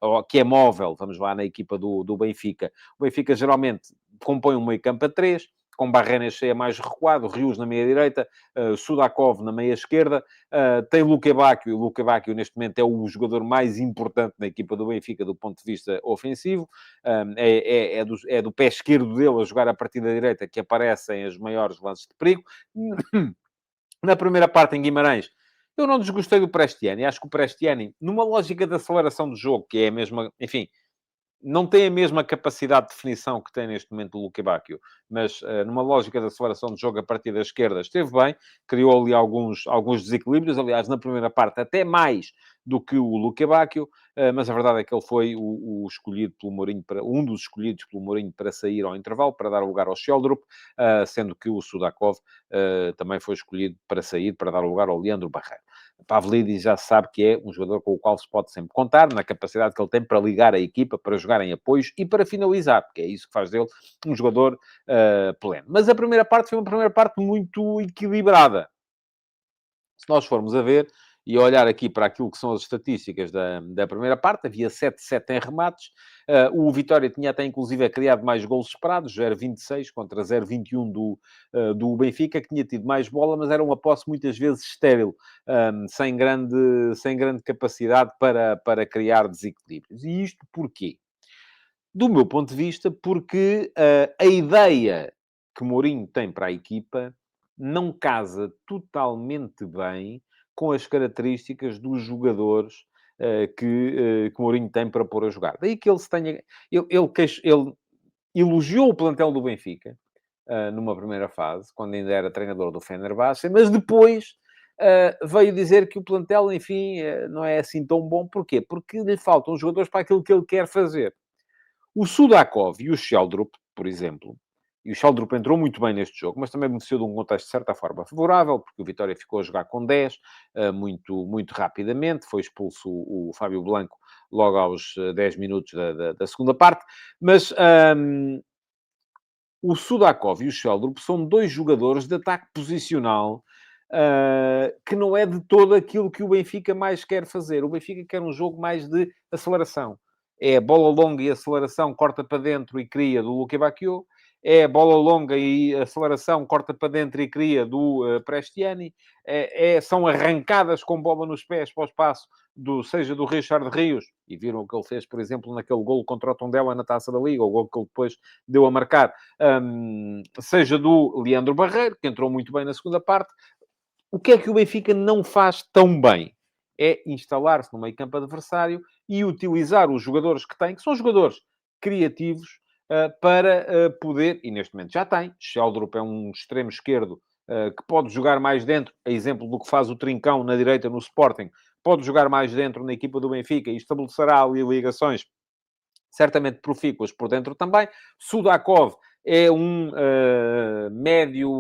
ou que é móvel, vamos lá, na equipa do Benfica. O Benfica geralmente compõe um meio campo a três, com Barrenas cheia mais recuado, Rios na meia-direita, Sudakov na meia-esquerda, tem Luque Bacchio, e o Luque Bacchio neste momento é o jogador mais importante na equipa do Benfica do ponto de vista ofensivo. É do pé esquerdo dele a jogar a partir da direita que aparecem os maiores lances de perigo. Na primeira parte em Guimarães, eu não desgostei do Prestiani. Acho que o Prestiani, numa lógica de aceleração do jogo, que é a mesma, enfim, não tem a mesma capacidade de definição que tem neste momento o Luque Bacchio, mas numa lógica de aceleração de jogo a partir da esquerda esteve bem, criou ali alguns desequilíbrios, aliás, na primeira parte até mais do que o Luque Bacchio, mas a verdade é que ele foi o escolhido pelo Mourinho, um dos escolhidos pelo Mourinho para sair ao intervalo, para dar lugar ao Sheldrup, sendo que o Sudakov também foi escolhido para sair, para dar lugar ao Leandro Barreiro. Pavlidis já se sabe que é um jogador com o qual se pode sempre contar, na capacidade que ele tem para ligar a equipa, para jogar em apoios e para finalizar, porque é isso que faz dele um jogador pleno. Mas a primeira parte foi uma primeira parte muito equilibrada. Se nós formos a ver e olhar aqui para aquilo que são as estatísticas da primeira parte, havia 7-7 em remates. O Vitória tinha até, inclusive, criado mais golos esperados, 0,26 contra 0,21 do Benfica, que tinha tido mais bola, mas era uma posse muitas vezes estéril, sem grande capacidade para criar desequilíbrios. E isto porquê? Do meu ponto de vista, porque a ideia que Mourinho tem para a equipa não casa totalmente bem com as características dos jogadores que Mourinho tem para pôr a jogar. Daí que ele se tenha... Ele elogiou o plantel do Benfica, numa primeira fase, quando ainda era treinador do Fenerbahçe, mas depois veio dizer que o plantel, enfim, não é assim tão bom. Porquê? Porque lhe faltam jogadores para aquilo que ele quer fazer. O Sudakov e o Sheldrup, por exemplo, e o Sheldrup entrou muito bem neste jogo, mas também beneficiou de um contexto de certa forma favorável, porque o Vitória ficou a jogar com 10 muito, muito rapidamente. Foi expulso o Fábio Blanco logo aos 10 minutos da segunda parte. Mas o Sudakov e o Sheldrup são dois jogadores de ataque posicional que não é de todo aquilo que o Benfica mais quer fazer. O Benfica quer um jogo mais de aceleração. É bola longa e aceleração, corta para dentro e cria do Luque Bacchio. É bola longa e aceleração, corta para dentro e cria do Prestiani. São arrancadas com bola nos pés para o espaço, seja do Richard Rios, e viram o que ele fez, por exemplo, naquele golo contra o Tondela na Taça da Liga, o golo que ele depois deu a marcar, seja do Leandro Barreiro, que entrou muito bem na segunda parte. O que é que o Benfica não faz tão bem? É instalar-se no meio-campo adversário e utilizar os jogadores que tem, que são jogadores criativos, para poder, e neste momento já tem, Sheldrup é um extremo esquerdo que pode jogar mais dentro, a exemplo do que faz o Trincão na direita no Sporting, pode jogar mais dentro na equipa do Benfica e estabelecerá ali ligações certamente profícuas por dentro também. Sudakov é um médio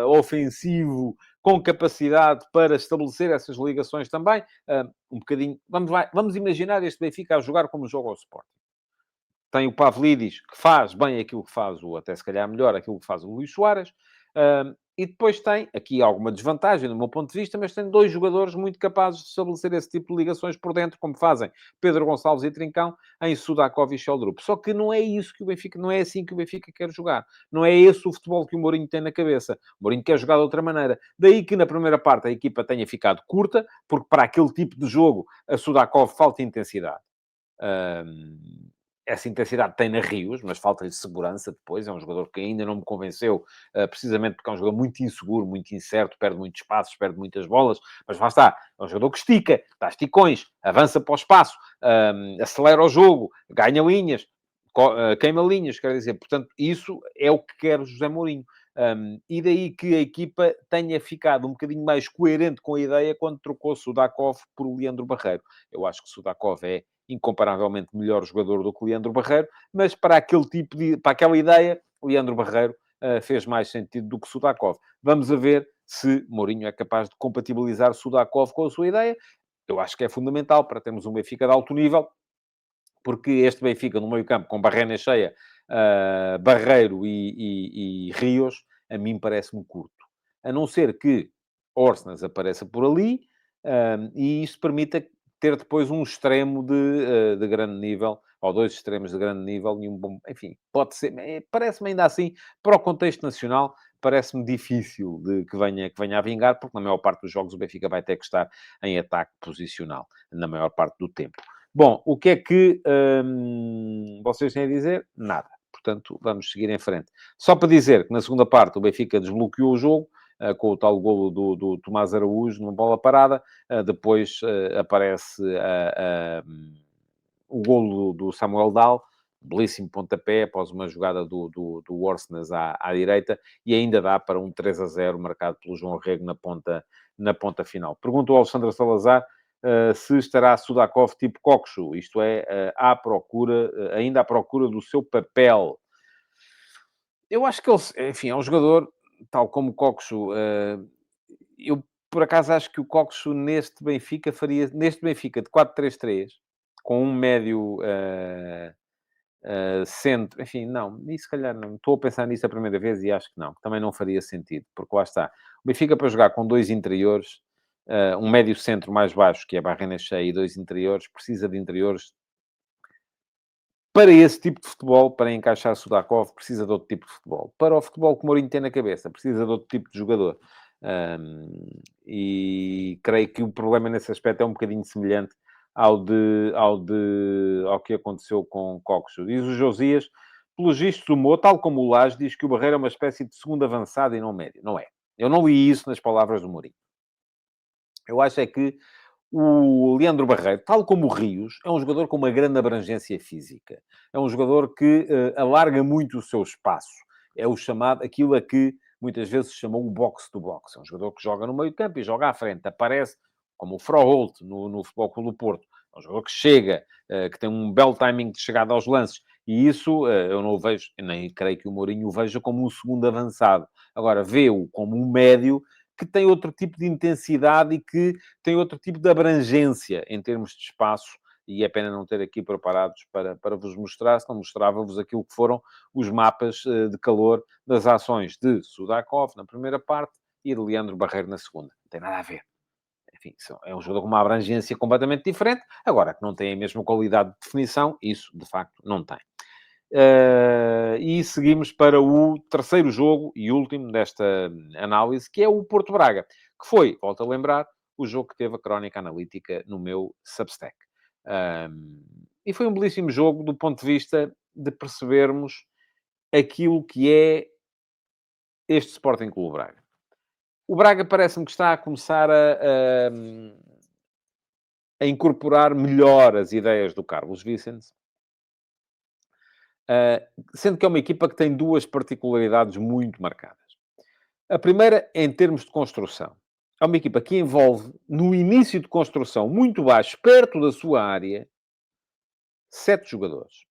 ofensivo com capacidade para estabelecer essas ligações também. Um bocadinho... Vamos imaginar este Benfica a jogar como joga o Sporting. Tem o Pavlidis, que faz bem aquilo que faz, ou até se calhar melhor, aquilo que faz o Luís Soares. E depois tem, aqui alguma desvantagem do meu ponto de vista, mas tem dois jogadores muito capazes de estabelecer esse tipo de ligações por dentro, como fazem Pedro Gonçalves e Trincão, em Sudakov e Sheldrup. Só que não é isso que o Benfica, não é assim que o Benfica quer jogar. Não é esse o futebol que o Mourinho tem na cabeça. O Mourinho quer jogar de outra maneira. Daí que na primeira parte a equipa tenha ficado curta, porque para aquele tipo de jogo a Sudakov falta intensidade. Essa intensidade tem na Rios, mas falta-lhe segurança depois. É um jogador que ainda não me convenceu, precisamente porque é um jogador muito inseguro, muito incerto, perde muitos passos, perde muitas bolas, mas lá está. É um jogador que estica, dá esticões, avança para o espaço, acelera o jogo, ganha linhas, queima linhas, quer dizer. Portanto, isso é o que quer o José Mourinho. E daí que a equipa tenha ficado um bocadinho mais coerente com a ideia quando trocou Sudakov por Leandro Barreiro. Eu acho que Sudakov é incomparavelmente melhor jogador do que Leandro Barreiro, mas para para aquela ideia, Leandro Barreiro fez mais sentido do que Sudakov. Vamos a ver se Mourinho é capaz de compatibilizar Sudakov com a sua ideia. Eu acho que é fundamental para termos um Benfica de alto nível, porque este Benfica no meio-campo, com Barrena cheia, Barreiro e Rios, a mim parece-me curto. A não ser que Orsnes apareça por ali, e isso permita ter depois um extremo de grande nível, ou dois extremos de grande nível, e um bom... Enfim, pode ser... Parece-me ainda assim, para o contexto nacional, parece-me difícil que venha a vingar, porque na maior parte dos jogos o Benfica vai ter que estar em ataque posicional, na maior parte do tempo. Bom, o que é que vocês têm a dizer? Nada. Portanto, vamos seguir em frente. Só para dizer que na segunda parte o Benfica desbloqueou o jogo, com o tal golo do Tomás Araújo, numa bola parada. Depois aparece o golo do Samuel Dal, belíssimo pontapé, após uma jogada do Orsnes à direita, e ainda dá para um 3-0, marcado pelo João Rego na ponta final. Pergunto ao Alexandre Salazar se estará Sudakov tipo Coxo, isto é, ainda à procura do seu papel. Eu acho que ele, enfim, é um jogador, tal como o Coxo. Eu, por acaso, acho que o Coxo neste Benfica de 4-3-3, com um médio centro, enfim, não, e se calhar não. Estou a pensar nisso a primeira vez e acho que não, que também não faria sentido, porque lá está. O Benfica para jogar com dois interiores, um médio centro mais baixo, que é a Barrena cheia, e dois interiores, precisa de interiores para esse tipo de futebol, para encaixar Sudakov, precisa de outro tipo de futebol. Para o futebol que o Mourinho tem na cabeça, precisa de outro tipo de jogador. E creio que o problema nesse aspecto é um bocadinho semelhante ao que aconteceu com Coxo. Diz o Josias, pelos vistos o Mo, tal como o Lage, diz que o Barreiro é uma espécie de segundo avançado e não médio. Não é. Eu não li isso nas palavras do Mourinho. Eu acho é que O Leandro Barreiro, tal como o Rios, é um jogador com uma grande abrangência física. É um jogador que alarga muito o seu espaço. É o chamado, aquilo a que muitas vezes se chamou o box-to-box. É um jogador que joga no meio-campo e joga à frente. Aparece como o Froholt no Futebol Clube do Porto. É um jogador que chega, que tem um belo timing de chegada aos lances. E isso eu não o vejo, nem creio que o Mourinho o veja como um segundo avançado. Agora, vê-o como um médio que tem outro tipo de intensidade e que tem outro tipo de abrangência em termos de espaço, e é pena não ter aqui preparados para vos mostrar, senão mostrava-vos aquilo que foram os mapas de calor das ações de Sudakov na primeira parte e de Leandro Barreiro na segunda. Não tem nada a ver. Enfim, é um jogador com uma abrangência completamente diferente. Agora, que não tem a mesma qualidade de definição, isso, de facto, não tem. E seguimos para o terceiro jogo e último desta análise, que é o Porto Braga, que foi, volto a lembrar, o jogo que teve a crónica analítica no meu Substack. E foi um belíssimo jogo do ponto de vista de percebermos aquilo que é este Sporting Clube Braga. O Braga parece-me que está a começar a incorporar melhor as ideias do Carlos Vicente, sendo que é uma equipa que tem duas particularidades muito marcadas. A primeira, em termos de construção. É uma equipa que envolve, no início de construção, muito baixo, perto da sua área, 7 jogadores.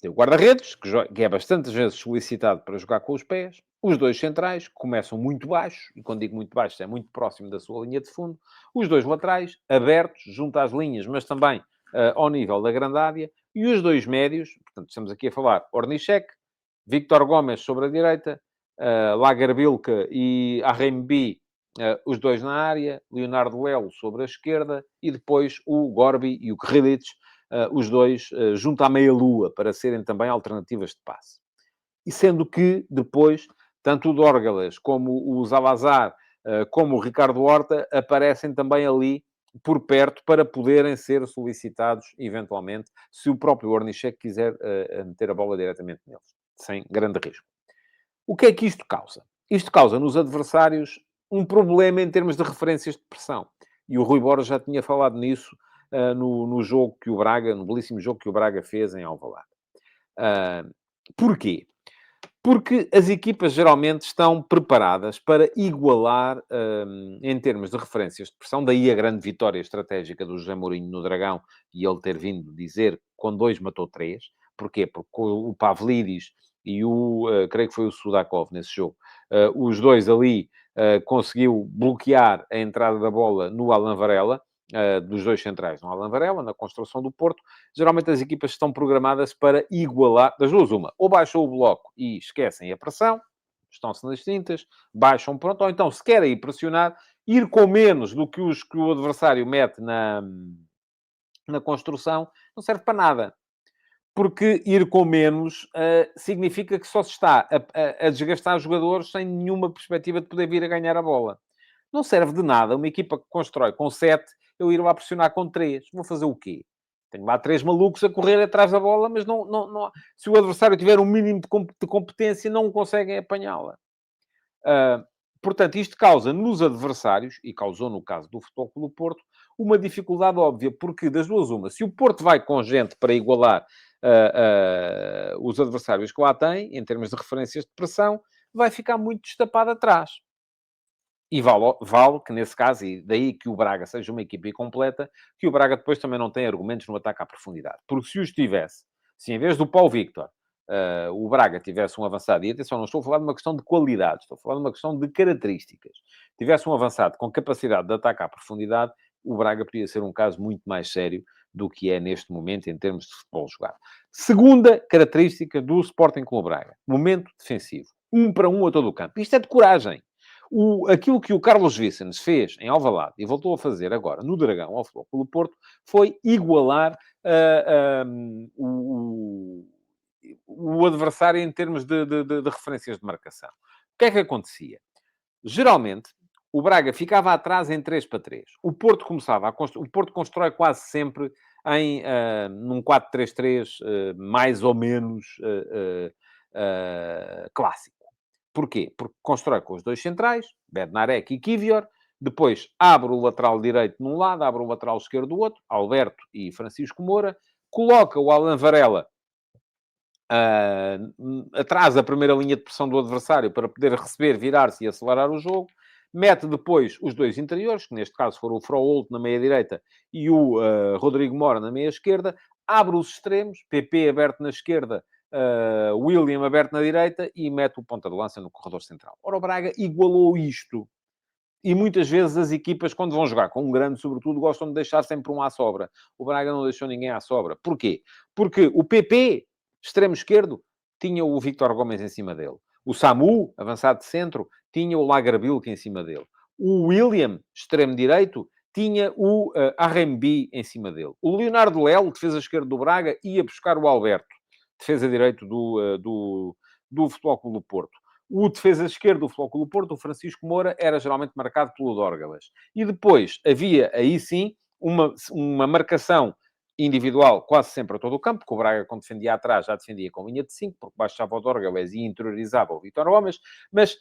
Tem o guarda-redes, que é bastantes vezes solicitado para jogar com os pés. Os dois centrais, que começam muito baixo, e quando digo muito baixo, é muito próximo da sua linha de fundo. Os dois laterais, abertos, junto às linhas, mas também ao nível da grande área. E os dois médios, portanto, estamos aqui a falar Ornichek, Victor Gomes sobre a direita, Lagerbilke e Arrembi, os dois na área, Leonardo Lelo sobre a esquerda, e depois o Gorbi e o Krilic, os dois junto à meia-lua, para serem também alternativas de passe. E sendo que, depois, tanto o Dórgalas como o Zalazar, como o Ricardo Horta, aparecem também ali por perto para poderem ser solicitados, eventualmente, se o próprio Ornichek quiser meter a bola diretamente neles, sem grande risco. O que é que isto causa? Isto causa nos adversários um problema em termos de referências de pressão. E o Rui Borges já tinha falado nisso no jogo que o Braga, no belíssimo jogo que o Braga fez em Alvalade. Porquê? Porque as equipas geralmente estão preparadas para igualar, em termos de referências de pressão, daí a grande vitória estratégica do José Mourinho no Dragão e ele ter vindo dizer que com 2 matou 3. Porquê? Porque o Pavlidis e creio que foi o Sudakov nesse jogo, os dois ali conseguiu bloquear a entrada da bola no Alan Varela, dos dois centrais no Alan Varela, na construção do Porto. Geralmente as equipas estão programadas para igualar, das duas uma, ou baixam o bloco e esquecem a pressão, estão-se nas tintas, baixam pronto, ou então se querem ir pressionar, ir com menos do que os que o adversário mete na construção, não serve para nada. Porque ir com menos significa que só se está a desgastar jogadores sem nenhuma perspectiva de poder vir a ganhar a bola. Não serve de nada uma equipa que constrói com 7, eu ir lá pressionar com 3. Vou fazer o quê? Tenho lá 3 malucos a correr atrás da bola, mas não, se o adversário tiver um mínimo de competência, não conseguem apanhá-la. Uh, Portanto, isto causa nos adversários, e causou no caso do Futebol Clube do Porto, uma dificuldade óbvia, porque das duas uma, se o Porto vai com gente para igualar os adversários que lá tem, em termos de referências de pressão, vai ficar muito destapado atrás. E vale que, nesse caso, e daí que o Braga seja uma equipa incompleta, que o Braga depois também não tem argumentos no ataque à profundidade. Porque se os tivesse, se em vez do Paulo Victor, o Braga tivesse um avançado, e atenção, não estou a falar de uma questão de qualidade, estou a falar de uma questão de características. Tivesse um avançado com capacidade de ataque à profundidade, o Braga podia ser um caso muito mais sério do que é neste momento em termos de futebol jogado. Segunda característica do Sporting Clube Braga, momento defensivo. 1-1 a todo o campo. Isto é de coragem. Aquilo que o Carlos Vicens fez em Alvalade e voltou a fazer agora no Dragão, ao Futebol Clube do Porto, foi igualar o adversário em termos de referências de marcação. O que é que acontecia? Geralmente, o Braga ficava atrás em 3-3. O Porto começava o Porto constrói quase sempre num 4-3-3 mais ou menos clássico. Porquê? Porque constrói com os dois centrais, Bednarek e Kivior, Depois abre o lateral direito num lado, abre o lateral esquerdo do outro, Alberto e Francisco Moura, coloca o Alan Varela atrás da primeira linha de pressão do adversário para poder receber, virar-se e acelerar o jogo. Mete depois os dois interiores, que neste caso foram o Froholt na meia-direita e o Rodrigo Mora na meia-esquerda. Abre os extremos, PP aberto na esquerda, William aberto na direita e mete o ponta de lança no corredor central. Ora, o Braga igualou isto. E muitas vezes as equipas, quando vão jogar com um grande, sobretudo, gostam de deixar sempre um à sobra. O Braga não deixou ninguém à sobra. Porquê? Porque o PP, extremo esquerdo, tinha o Víctor Gomes em cima dele. O Samu, avançado de centro, tinha o Lagerbilk em cima dele. O William, extremo direito, tinha o Arrembi em cima dele. O Leonardo Lelo, defesa esquerdo do Braga, ia buscar o Alberto, defesa direito do Futebol Clube do Porto. O defesa esquerdo do Futebol Clube do Porto, o Francisco Moura, era geralmente marcado pelo Dórgalas. E depois havia, aí sim, uma marcação individual quase sempre a todo o campo, porque o Braga, quando defendia atrás, já defendia com linha de 5, porque baixava o Dórgalas e interiorizava o Vítor Gomes, mas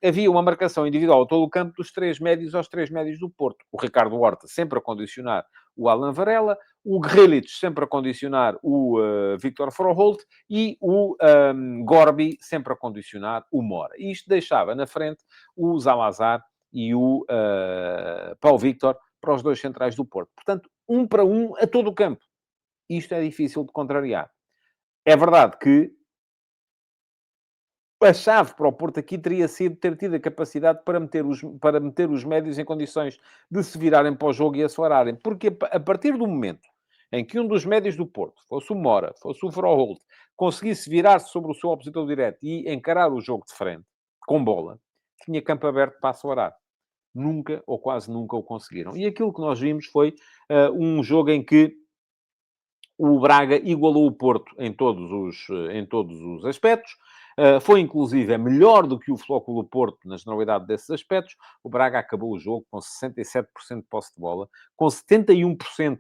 havia uma marcação individual a todo o campo dos três médios aos três médios do Porto. O Ricardo Horta sempre a condicionar o Alan Varela, o Grealish sempre a condicionar o Víctor Froholt e o Gorbi sempre a condicionar o Mora. E isto deixava na frente o Zalazar e o Paulo Victor para os dois centrais do Porto. Portanto, 1-1 a todo o campo. Isto é difícil de contrariar. É verdade que a chave para o Porto aqui teria sido ter tido a capacidade para meter os médios em condições de se virarem para o jogo e acelerarem. Porque a partir do momento em que um dos médios do Porto, fosse o Mora, fosse o Froholt, conseguisse virar-se sobre o seu opositor direto e encarar o jogo de frente, com bola, tinha campo aberto para acelerar. Nunca, ou quase nunca, o conseguiram. E aquilo que nós vimos foi um jogo em que o Braga igualou o Porto em todos os aspectos. Foi, inclusive, melhor do que o Futebol Clube do Porto na generalidade desses aspectos. O Braga acabou o jogo com 67% de posse de bola, com 71%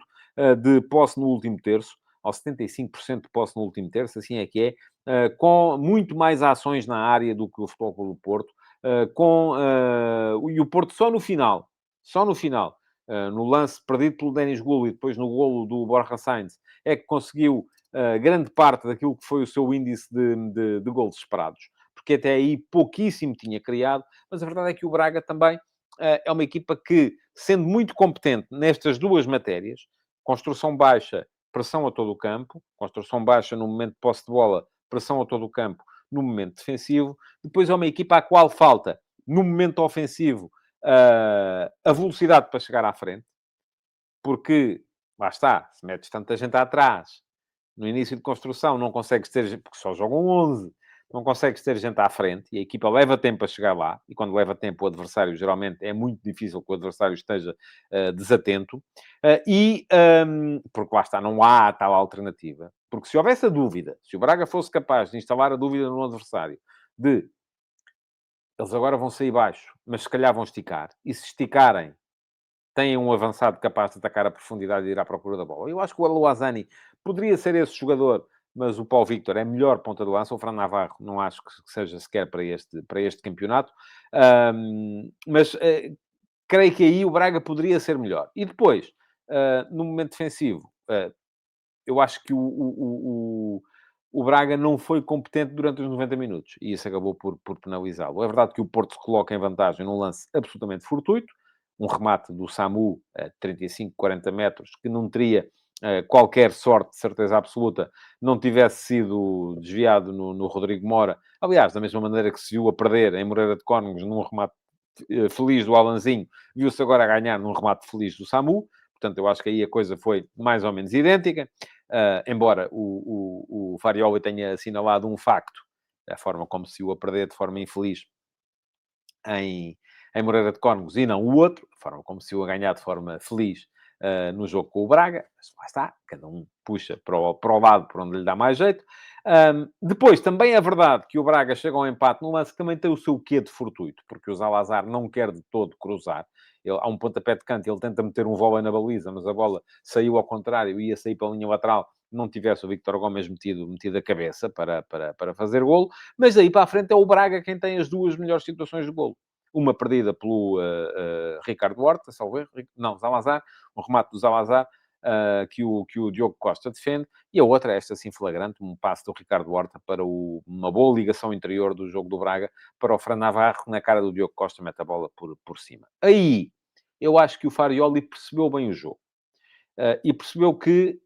de posse no último terço, ou 75% de posse no último terço, assim é que é, com muito mais ações na área do que o Futebol Clube do Porto, e o Porto só no final, no lance perdido pelo Denis Gulli e depois no golo do Borja Sainz, é que conseguiu grande parte daquilo que foi o seu índice de golos esperados. Porque até aí pouquíssimo tinha criado, mas a verdade é que o Braga também é uma equipa que, sendo muito competente nestas duas matérias, construção baixa, pressão a todo o campo, construção baixa no momento de posse de bola, pressão a todo o campo no momento defensivo, depois é uma equipa à qual falta, no momento ofensivo, a velocidade para chegar à frente, porque, lá está, se metes tanta gente atrás, no início de construção, não consegues ter, porque só jogam 11, não consegues ter gente à frente, e a equipa leva tempo a chegar lá, e quando leva tempo o adversário, geralmente, é muito difícil que o adversário esteja desatento, porque lá está, não há tal alternativa. Porque se houvesse a dúvida, se o Braga fosse capaz de instalar a dúvida no adversário, de eles agora vão sair baixo, mas se calhar vão esticar, e se esticarem, têm um avançado capaz de atacar a profundidade e ir à procura da bola. Eu acho que o Alouazani poderia ser esse jogador, mas o Paulo Victor é melhor ponta de lança. O Fran Navarro não acho que seja sequer para este campeonato. Mas creio que aí o Braga poderia ser melhor. E depois, no momento defensivo, eu acho que o Braga não foi competente durante os 90 minutos. E isso acabou por penalizá-lo. É verdade que o Porto se coloca em vantagem num lance absolutamente fortuito. Um remate do Samu a 35, 40 metros, que não teria qualquer sorte, de certeza absoluta, não tivesse sido desviado no Rodrigo Mora. Aliás, da mesma maneira que se viu a perder em Moreira de Cónegos num remate feliz do Alanzinho, viu-se agora a ganhar num remate feliz do Samu. Portanto, eu acho que aí a coisa foi mais ou menos idêntica. Embora o Farioli tenha assinalado um facto, a forma como se o a perder de forma infeliz em Moreira de Cónegos e não o outro, a forma como se o a ganhar de forma feliz no jogo com o Braga, mas lá está, cada um puxa para o lado por onde lhe dá mais jeito. Depois, também é verdade que o Braga chega ao empate num lance que também tem o seu quê de fortuito, porque o Zalazar não quer de todo cruzar. Há um pontapé de canto, ele tenta meter um vôlei na baliza, mas a bola saiu ao contrário, ia sair para a linha lateral, não tivesse o Víctor Gomes metido a cabeça para fazer golo. Mas daí para a frente é o Braga quem tem as duas melhores situações de golo. uma perdida pelo Ricardo Horta, salvo erro. Não, Zalazar, um remate do Zalazar, que o Diogo Costa defende, e a outra, esta sim flagrante, um passe do Ricardo Horta para uma boa ligação interior do jogo do Braga, para o Fran Navarro, na cara do Diogo Costa, mete a bola por cima. Aí, eu acho que o Farioli percebeu bem o jogo. E percebeu que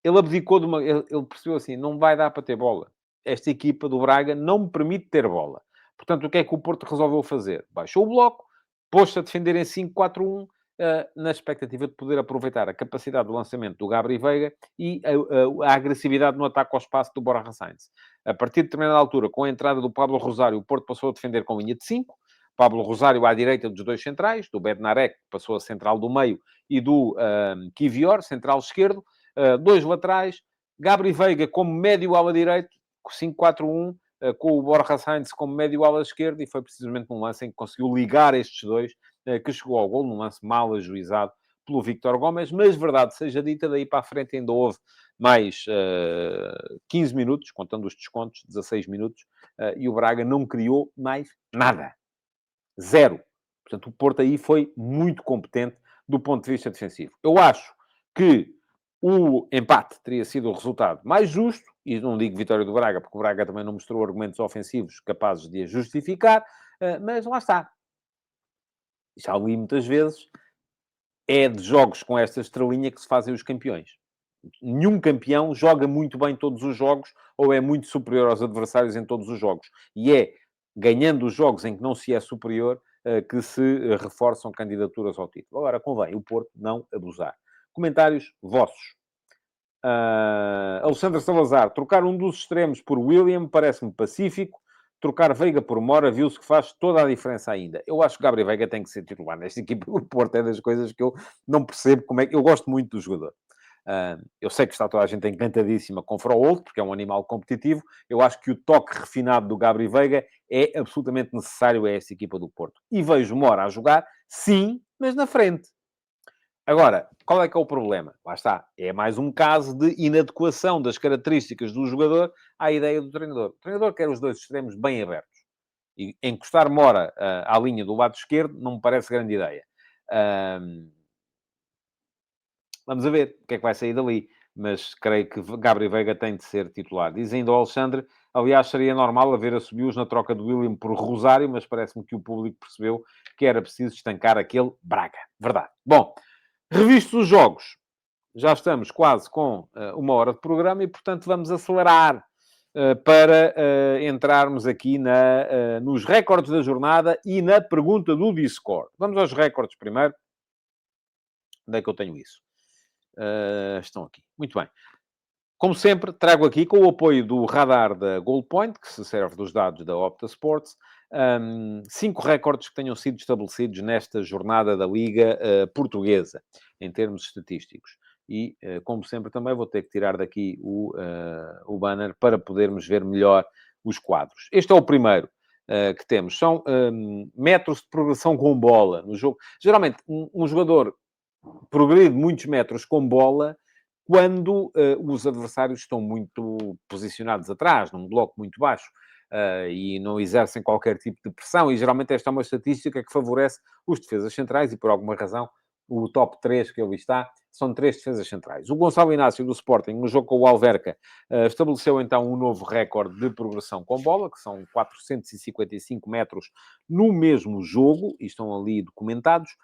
ele abdicou de uma... Ele percebeu assim, não vai dar para ter bola. Esta equipa do Braga não me permite ter bola. Portanto, o que é que o Porto resolveu fazer? Baixou o bloco, pôs-se a defender em 5-4-1, na expectativa de poder aproveitar a capacidade do lançamento do Gabri Veiga e a agressividade no ataque ao espaço do Borja Sainz. A partir de determinada altura, com a entrada do Pablo Rosário, o Porto passou a defender com linha de 5. Pablo Rosário à direita dos dois centrais, do Bednarek, que passou a central do meio, e do Kivior, central esquerdo. Dois laterais, Gabri Veiga como médio ala direito, 5-4-1, com o Borja Sainz como médio ala esquerdo, e foi precisamente num lance em que conseguiu ligar estes dois, que chegou ao gol, num lance mal ajuizado pelo Víctor Gomes, mas verdade seja dita, daí para a frente ainda houve mais 15 minutos, contando os descontos, 16 minutos, e o Braga não criou mais nada. Zero. Portanto, o Porto aí foi muito competente do ponto de vista defensivo. Eu acho que o empate teria sido o resultado mais justo, e não digo vitória do Braga, porque o Braga também não mostrou argumentos ofensivos capazes de a justificar, mas lá está. Já li muitas vezes, é de jogos com esta estrelinha que se fazem os campeões. Nenhum campeão joga muito bem todos os jogos ou é muito superior aos adversários em todos os jogos. E é ganhando os jogos em que não se é superior que se reforçam candidaturas ao título. Agora, convém o Porto não abusar. Comentários vossos. Alexandre Salazar, trocar um dos extremos por William parece-me pacífico. Trocar Veiga por Mora viu-se que faz toda a diferença ainda. Eu acho que Gabriel Veiga tem que ser titular nesta equipa. O Porto é das coisas que eu não percebo como é que... Eu gosto muito do jogador. Eu sei que está toda a gente encantadíssima com Froholt, porque é um animal competitivo. Eu acho que o toque refinado do Gabriel Veiga é absolutamente necessário a esta equipa do Porto. E vejo Mora a jogar, sim, mas na frente. Agora, qual é que é o problema? Lá está. É mais um caso de inadequação das características do jogador à ideia do treinador. O treinador quer os dois extremos bem abertos. E encostar Mora à linha do lado esquerdo não me parece grande ideia. Vamos a ver o que é que vai sair dali. Mas creio que Gabriel Veiga tem de ser titular. Diz ainda o Alexandre, aliás, seria normal haver assobios na troca do William por Rosário, mas parece-me que o público percebeu que era preciso estancar aquele Braga. Verdade. Bom, revistos os jogos, já estamos quase com uma hora de programa e, portanto, vamos acelerar para entrarmos aqui nos recordes da jornada e na pergunta do Discord. Vamos aos recordes primeiro. Onde é que eu tenho isso? Estão aqui. Muito bem. Como sempre, trago aqui, com o apoio do radar da Goalpoint, que se serve dos dados da Opta Sports, 5 recordes que tenham sido estabelecidos nesta jornada da Liga Portuguesa, em termos estatísticos. E, como sempre, também vou ter que tirar daqui o banner para podermos ver melhor os quadros. Este é o primeiro que temos. São metros de progressão com bola no jogo. Geralmente, um jogador progride muitos metros com bola quando os adversários estão muito posicionados atrás, num bloco muito baixo, e não exercem qualquer tipo de pressão. E geralmente esta é uma estatística que favorece os defesas centrais e, por alguma razão, o top 3 que ali está são 3 defesas centrais. O Gonçalo Inácio do Sporting, no jogo com o Alverca, estabeleceu então um novo recorde de progressão com bola, que são 455 metros no mesmo jogo, e estão ali documentados.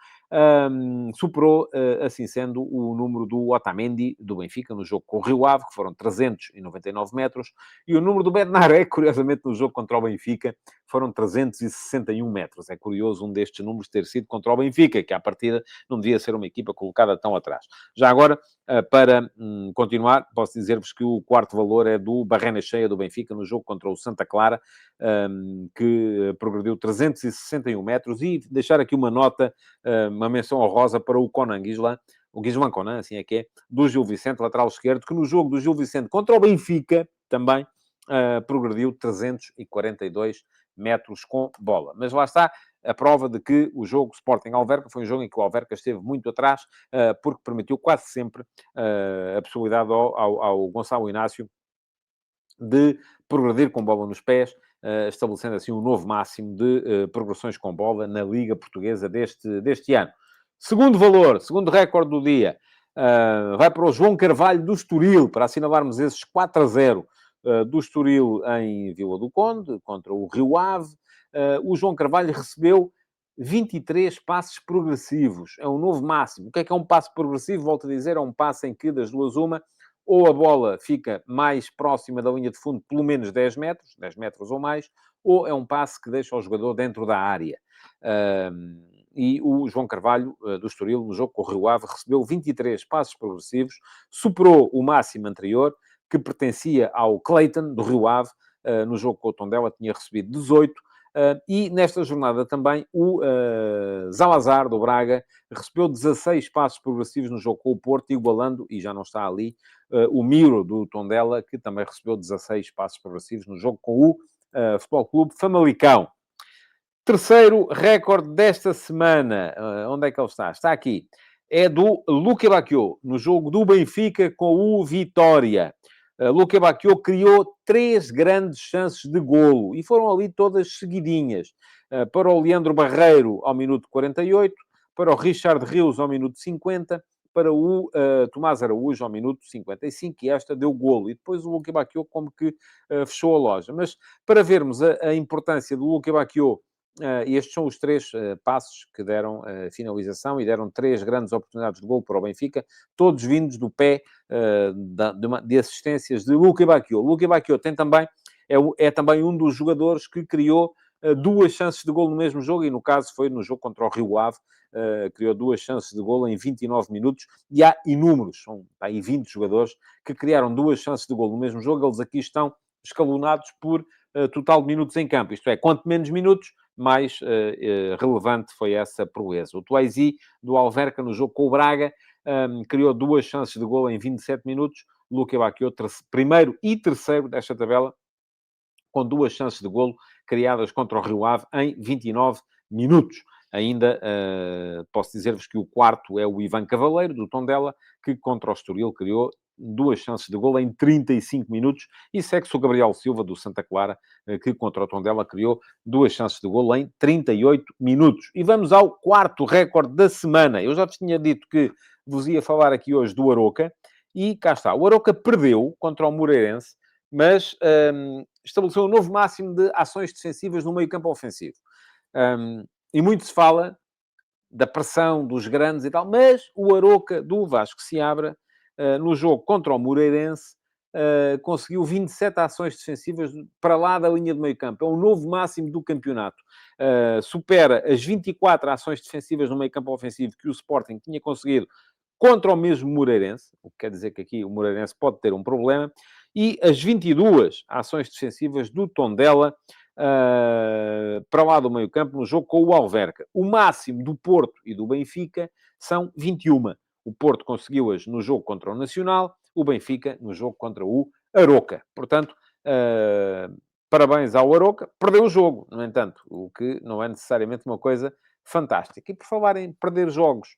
Superou, assim sendo, o número do Otamendi, do Benfica, no jogo com o Rio Ave, que foram 399 metros, e o número do Bednarek, curiosamente, no jogo contra o Benfica, foram 361 metros. É curioso um destes números ter sido contra o Benfica, que à partida não devia ser uma equipa colocada tão atrás. Já agora, para continuar, posso dizer-vos que o quarto valor é do Barrena Cheia do Benfica, no jogo contra o Santa Clara, que progrediu 361 metros, e deixar aqui uma nota, uma menção honrosa para o Conan Guislain, o Guislain Conan, assim é que é, do Gil Vicente, lateral esquerdo, que no jogo do Gil Vicente contra o Benfica, também progrediu 342 metros com bola. Mas lá está a prova de que o jogo Sporting-Alverca foi um jogo em que o Alverca esteve muito atrás, porque permitiu quase sempre a possibilidade ao Gonçalo Inácio de progredir com bola nos pés estabelecendo assim um novo máximo de progressões com bola na Liga Portuguesa deste ano. Segundo valor, segundo recorde do dia, vai para o João Carvalho do Estoril, para assinalarmos esses 4-0 do Estoril em Vila do Conde, contra o Rio Ave. O João Carvalho recebeu 23 passes progressivos. É um novo máximo. O que é um passe progressivo? Volto a dizer, é um passe em que, das duas, uma, ou a bola fica mais próxima da linha de fundo, pelo menos 10 metros ou mais, ou é um passe que deixa o jogador dentro da área. E o João Carvalho, do Estoril, no jogo com o Rio Ave, recebeu 23 passes progressivos, superou o máximo anterior, que pertencia ao Clayton, do Rio Ave, no jogo com o Tondela, tinha recebido 18, e nesta jornada também o Zalazar, do Braga, recebeu 16 passos progressivos no jogo com o Porto, igualando, e já não está ali, o Miro, do Tondela, que também recebeu 16 passos progressivos no jogo com o Futebol Clube Famalicão. Terceiro recorde desta semana, onde é que ele está? Está aqui. É do Luque Bacchio, no jogo do Benfica com o Vitória. Luque Bacchio criou 3 grandes chances de golo e foram ali todas seguidinhas. Para o Leandro Barreiro, ao minuto 48, para o Richard Rios, ao minuto 50, para o Tomás Araújo, ao minuto 55, e esta deu golo. E depois o Luque Bacchio como que fechou a loja. Mas para vermos a importância do Luque Bacchio, estes são os 3 passos que deram finalização e deram 3 grandes oportunidades de gol para o Benfica, todos vindos do pé de assistências de Luque Bacchio. Luque Bacchio tem também, é também um dos jogadores que criou 2 chances de gol no mesmo jogo, e no caso foi no jogo contra o Rio Ave, criou 2 chances de gol em 29 minutos, e há inúmeros, são aí 20 jogadores que criaram 2 chances de gol no mesmo jogo. Eles aqui estão escalonados por total de minutos em campo, isto é, quanto menos minutos, mais relevante foi essa proeza. O Tuaisi, do Alverca, no jogo com o Braga, criou 2 chances de gol em 27 minutos. Luque Bacchio, primeiro e terceiro desta tabela, com 2 chances de golo criadas contra o Rio Ave em 29 minutos. Ainda posso dizer-vos que o quarto é o Ivan Cavaleiro, do Tondela, que contra o Estoril criou 2 chances de golo em 35 minutos, e segue-se o Gabriel Silva, do Santa Clara, que contra o Tondela criou 2 chances de golo em 38 minutos. E vamos ao quarto recorde da semana. Eu já vos tinha dito que vos ia falar aqui hoje do Aroca, e cá está. O Aroca perdeu contra o Moreirense, mas estabeleceu um novo máximo de ações defensivas no meio-campo ofensivo. E muito se fala da pressão dos grandes e tal, mas o Aroca do Vasco Seabra, no jogo contra o Moreirense, conseguiu 27 ações defensivas para lá da linha de meio-campo. É um novo máximo do campeonato. Supera as 24 ações defensivas no meio-campo ofensivo que o Sporting tinha conseguido contra o mesmo Moreirense, o que quer dizer que aqui o Moreirense pode ter um problema, e as 22 ações defensivas do Tondela para lá do meio-campo no jogo com o Alverca. O máximo do Porto e do Benfica são 21. O Porto conseguiu-as no jogo contra o Nacional, o Benfica no jogo contra o Aroca. Portanto, parabéns ao Aroca. Perdeu o jogo, no entanto, o que não é necessariamente uma coisa fantástica. E por falar em perder jogos,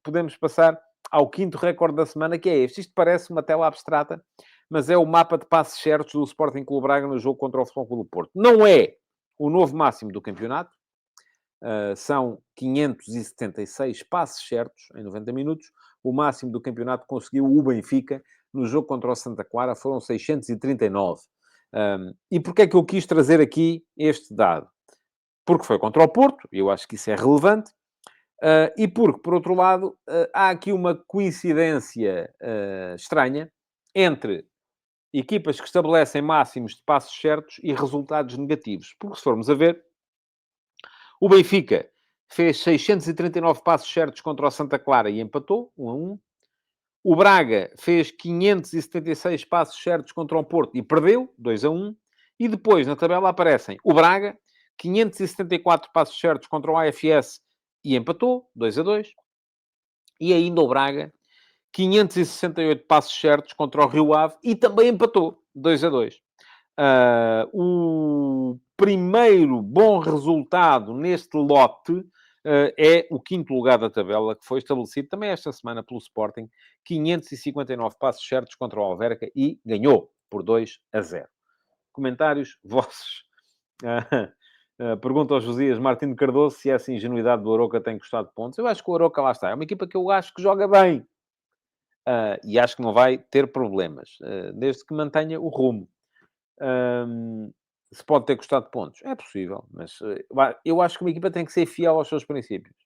podemos passar ao quinto recorde da semana, que é este. Isto parece uma tela abstrata, mas é o mapa de passes certos do Sporting Clube Braga no jogo contra o Futebol Clube do Porto. Não é o novo máximo do campeonato. São 576 passes certos em 90 minutos. O máximo do campeonato conseguiu o Benfica no jogo contra o Santa Clara. Foram 639. E porquê é que eu quis trazer aqui este dado? Porque foi contra o Porto, e eu acho que isso é relevante. E porque, por outro lado, há aqui uma coincidência estranha entre equipas que estabelecem máximos de passos certos e resultados negativos. Porque, se formos a ver, o Benfica fez 639 passos certos contra o Santa Clara e empatou, 1-1. O Braga fez 576 passos certos contra o Porto e perdeu, 2-1. E depois, na tabela, aparecem o Braga, 574 passos certos contra o AFS e empatou, 2-2. E ainda o Braga, 568 passos certos contra o Rio Ave e também empatou, 2-2. O primeiro bom resultado neste lote é o quinto lugar da tabela, que foi estabelecido também esta semana pelo Sporting, 559 passos certos contra o Alverca e ganhou por 2-0. Comentários vossos Pergunta ao Josias Martins Cardoso se essa ingenuidade do Aroca tem custado pontos. Eu acho que o Aroca, lá está, é uma equipa que eu acho que joga bem. E acho que não vai ter problemas, desde que mantenha o rumo. Hum, Se pode ter custado pontos, é possível, mas eu acho que uma equipa tem que ser fiel aos seus princípios,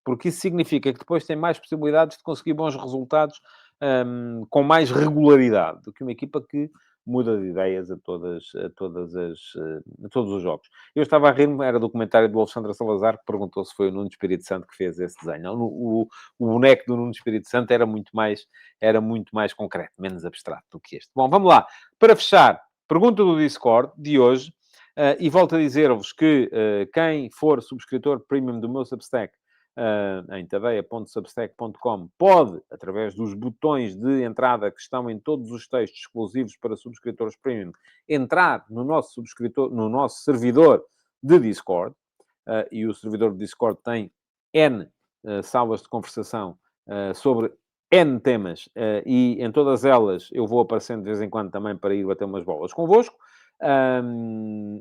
porque isso significa que depois tem mais possibilidades de conseguir bons resultados, com mais regularidade do que uma equipa que muda de ideias a todos os jogos. Eu estava a rir-me, era do comentário do Alexandre Salazar, que perguntou se foi o Nuno Espírito Santo que fez esse desenho. Não, o boneco do Nuno Espírito Santo era muito mais concreto, menos abstrato do que este. Bom, vamos lá. Para fechar, pergunta do Discord de hoje, e volto a dizer-vos que quem for subscritor premium do meu Substack, em tadeia.substack.com, pode, através dos botões de entrada que estão em todos os textos exclusivos para subscritores premium, entrar no nosso servidor de Discord, e o servidor de Discord tem N salas de conversação sobre N temas, e em todas elas eu vou aparecendo de vez em quando também para ir bater umas bolas convosco.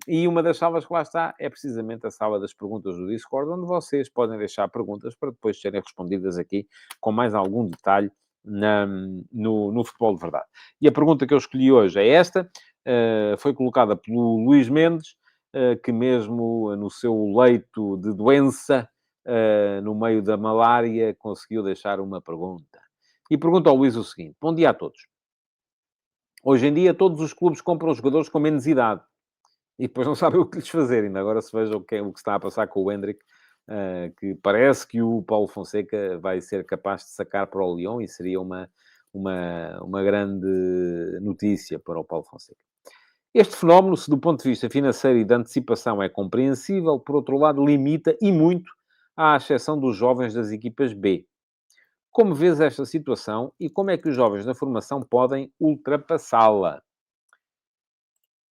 E uma das salas que lá está é precisamente a sala das perguntas do Discord, onde vocês podem deixar perguntas para depois serem respondidas aqui com mais algum detalhe no Futebol de Verdade. E a pergunta que eu escolhi hoje é esta, foi colocada pelo Luís Mendes, que mesmo no seu leito de doença, no meio da malária, conseguiu deixar uma pergunta. E pergunta ao Luís o seguinte: bom dia a todos. Hoje em dia, todos os clubes compram jogadores com menos idade e depois não sabem o que lhes fazer. Ainda agora se veja o que está a passar com o Hendrick, que parece que o Paulo Fonseca vai ser capaz de sacar para o Lyon e seria uma grande notícia para o Paulo Fonseca. Este fenómeno, se do ponto de vista financeiro e de antecipação é compreensível, por outro lado, limita e muito à exceção dos jovens das equipas B. Como vês esta situação e como é que os jovens da formação podem ultrapassá-la?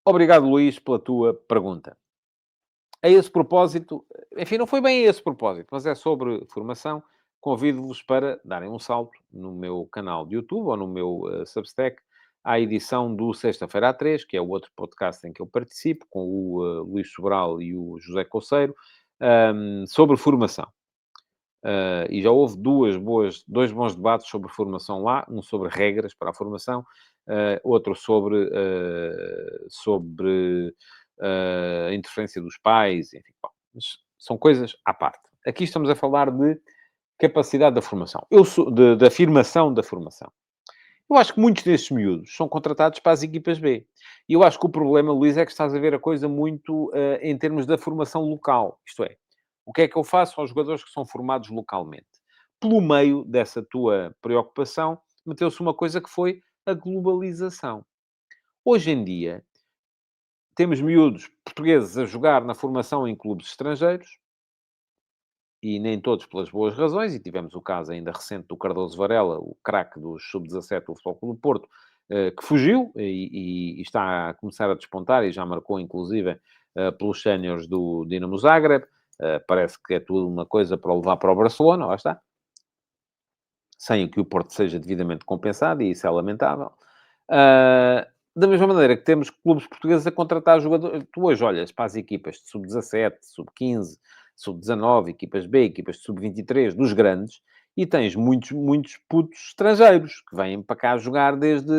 Obrigado, Luís, pela tua pergunta. A esse propósito, enfim, não foi bem a esse propósito, mas é sobre formação. Convido-vos para darem um salto no meu canal de YouTube ou no meu Substack à edição do Sexta-feira à 3, que é o outro podcast em que eu participo, com o Luís Sobral e o José Coceiro, sobre formação. E já houve dois bons debates sobre formação lá, um sobre regras para a formação, outro sobre a interferência dos pais, enfim, bom, mas são coisas à parte. Aqui estamos a falar de capacidade da formação. Da afirmação da formação. Eu acho que muitos destes miúdos são contratados para as equipas B. E eu acho que o problema, Luís, é que estás a ver a coisa muito em termos da formação local. Isto é, o que é que eu faço aos jogadores que são formados localmente? Pelo meio dessa tua preocupação, meteu-se uma coisa que foi a globalização. Hoje em dia, temos miúdos portugueses a jogar na formação em clubes estrangeiros, e nem todos pelas boas razões, e tivemos o caso ainda recente do Cardoso Varela, o craque do Sub-17 do Futebol Clube do Porto, que fugiu e está a começar a despontar e já marcou, inclusive, pelos séniores do Dinamo Zagreb. Parece que é tudo uma coisa para o levar para o Barcelona, lá está. Sem que o Porto seja devidamente compensado, e isso é lamentável. Da mesma maneira que temos clubes portugueses a contratar jogadores. Tu hoje olhas para as equipas de sub-17, sub-15, sub-19, equipas B, equipas de sub-23, dos grandes, e tens muitos, muitos putos estrangeiros que vêm para cá jogar desde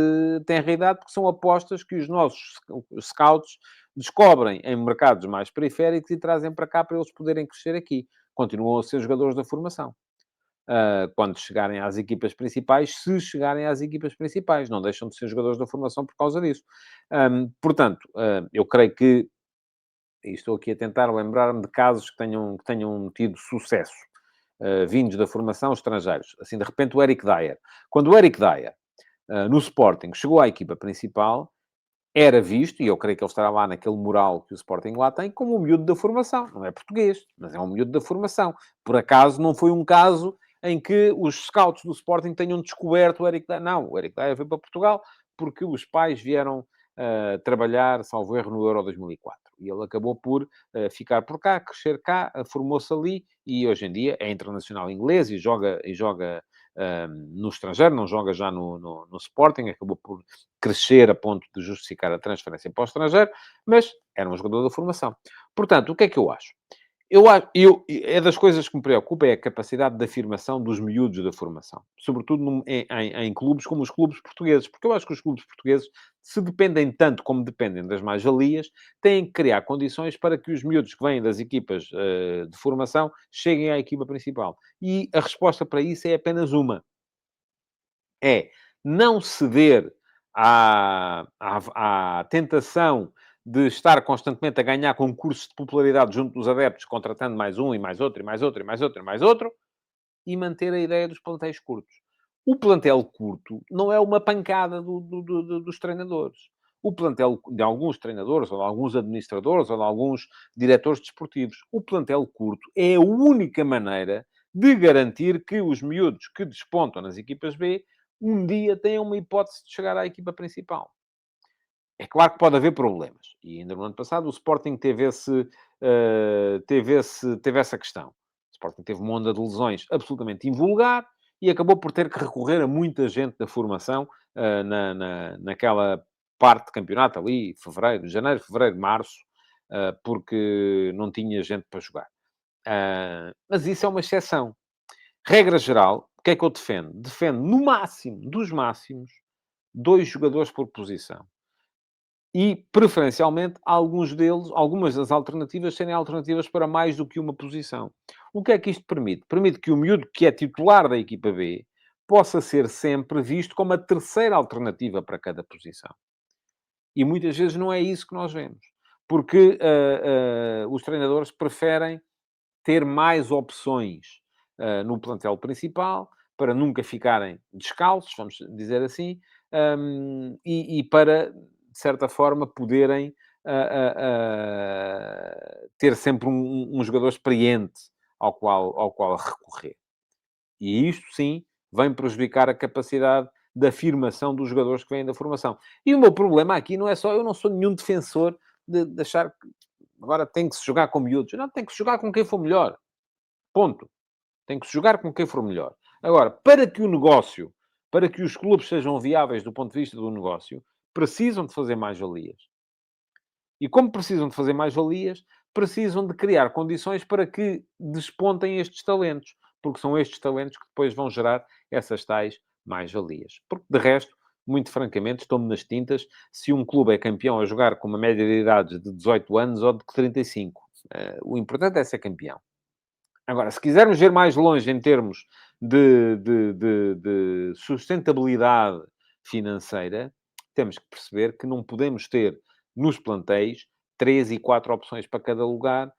tenra idade, porque são apostas que os nossos scouts descobrem em mercados mais periféricos e trazem para cá para eles poderem crescer aqui. Continuam a ser jogadores da formação. Quando chegarem às equipas principais, se chegarem às equipas principais, não deixam de ser jogadores da formação por causa disso. Portanto, eu creio que, e estou aqui a tentar lembrar-me de casos que tenham tido sucesso, vindos da formação estrangeiros. Assim, de repente, o Eric Dyer. Quando o Eric Dyer, no Sporting, chegou à equipa principal, era visto, e eu creio que ele estará lá naquele mural que o Sporting lá tem, como um miúdo da formação. Não é português, mas é um miúdo da formação. Por acaso, não foi um caso em que os scouts do Sporting tenham descoberto o Eric Dyer. Não, o Eric Dyer veio para Portugal porque os pais vieram trabalhar, salvo erro, no Euro 2004. E ele acabou por ficar por cá, crescer cá, formou-se ali, e hoje em dia é internacional inglês e joga no estrangeiro, não joga já no Sporting, acabou por crescer a ponto de justificar a transferência para o estrangeiro, mas era um jogador da formação. Portanto, o que é que eu acho? É das coisas que me preocupa é a capacidade de afirmação dos miúdos da formação. Sobretudo em clubes como os clubes portugueses. Porque eu acho que os clubes portugueses, se dependem tanto como dependem das mais-valias, têm que criar condições para que os miúdos que vêm das equipas de formação cheguem à equipa principal. E a resposta para isso é apenas uma. É não ceder à tentação de estar constantemente a ganhar concursos de popularidade junto dos adeptos, contratando mais um e mais outro, e mais outro, e mais outro, e mais outro, e manter a ideia dos plantéis curtos. O plantel curto não é uma pancada dos treinadores. O plantel de alguns treinadores, ou de alguns administradores, ou de alguns diretores desportivos. O plantel curto é a única maneira de garantir que os miúdos que despontam nas equipas B um dia tenham uma hipótese de chegar à equipa principal. É claro que pode haver problemas. E ainda no ano passado o Sporting teve essa questão. O Sporting teve uma onda de lesões absolutamente invulgar e acabou por ter que recorrer a muita gente da formação naquela parte de campeonato ali, janeiro, fevereiro, março, porque não tinha gente para jogar. Mas isso é uma exceção. Regra geral, o que é que eu defendo? Defendo, no máximo, dos máximos, 2 jogadores por posição. E, preferencialmente, algumas das alternativas serem alternativas para mais do que uma posição. O que é que isto permite? Permite que o miúdo que é titular da equipa B possa ser sempre visto como a terceira alternativa para cada posição. E muitas vezes não é isso que nós vemos. Porque os treinadores preferem ter mais opções no plantel principal, para nunca ficarem descalços, vamos dizer assim, e para, de certa forma, poderem ter sempre um jogador experiente ao qual recorrer. E isto, sim, vem prejudicar a capacidade de afirmação dos jogadores que vêm da formação. E o meu problema aqui não é só... Eu não sou nenhum defensor de achar que agora tem que se jogar com miúdos. Não, tem que se jogar com quem for melhor. Ponto. Tem que se jogar com quem for melhor. Agora, para que os clubes sejam viáveis do ponto de vista do negócio, precisam de fazer mais-valias. E como precisam de fazer mais-valias, precisam de criar condições para que despontem estes talentos. Porque são estes talentos que depois vão gerar essas tais mais-valias. Porque, de resto, muito francamente, estou-me nas tintas se um clube é campeão a jogar com uma média de idade de 18 anos ou de 35. O importante é ser campeão. Agora, se quisermos ver mais longe em termos de sustentabilidade financeira, temos que perceber que não podemos ter nos plantéis 3 e 4 opções para cada lugar,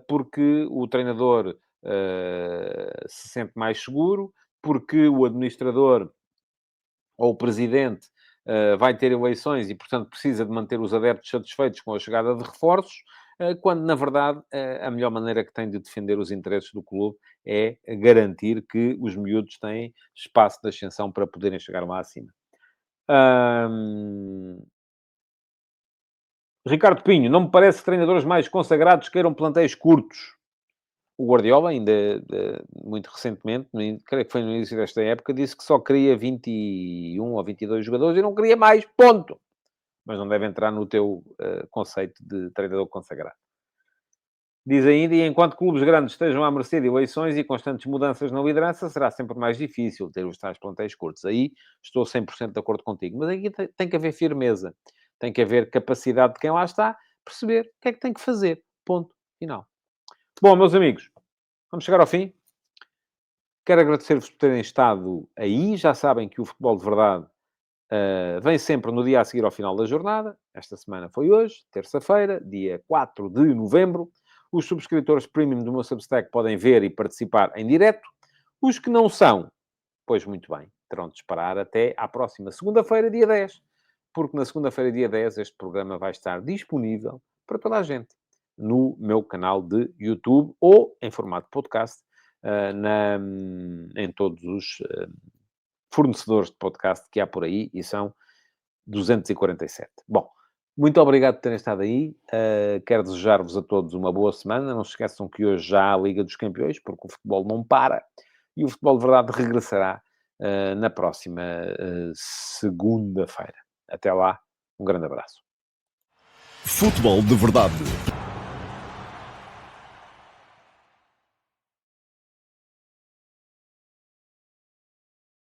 porque o treinador se sente mais seguro, porque o administrador ou o presidente vai ter eleições e, portanto, precisa de manter os adeptos satisfeitos com a chegada de reforços, quando, na verdade, a melhor maneira que tem de defender os interesses do clube é garantir que os miúdos têm espaço de ascensão para poderem chegar lá acima. Ricardo Pinho, não me parece que treinadores mais consagrados queiram plantéis curtos. O Guardiola, ainda muito recentemente, creio que foi no início desta época, disse que só queria 21 ou 22 jogadores e não queria mais, ponto. Mas não deve entrar no teu conceito de treinador consagrado. Diz ainda, e enquanto clubes grandes estejam à mercê de eleições e constantes mudanças na liderança, será sempre mais difícil ter os tais plantéis curtos. Aí estou 100% de acordo contigo. Mas aqui tem que haver firmeza. Tem que haver capacidade de quem lá está perceber o que é que tem que fazer. Ponto. Final. Bom, meus amigos, vamos chegar ao fim. Quero agradecer-vos por terem estado aí. Já sabem que o Futebol de Verdade vem sempre no dia a seguir ao final da jornada. Esta semana foi hoje, terça-feira, dia 4 de novembro. Os subscritores premium do meu Substack podem ver e participar em direto. Os que não são, pois muito bem, terão de esperar até à próxima segunda-feira, dia 10. Porque na segunda-feira, dia 10, este programa vai estar disponível para toda a gente no meu canal de YouTube ou em formato podcast em todos os fornecedores de podcast que há por aí, e são 247. Bom, muito obrigado por terem estado aí. Quero desejar-vos a todos uma boa semana. Não se esqueçam que hoje já há a Liga dos Campeões, porque o futebol não para. E o futebol de verdade regressará na próxima segunda-feira. Até lá, um grande abraço. Futebol de Verdade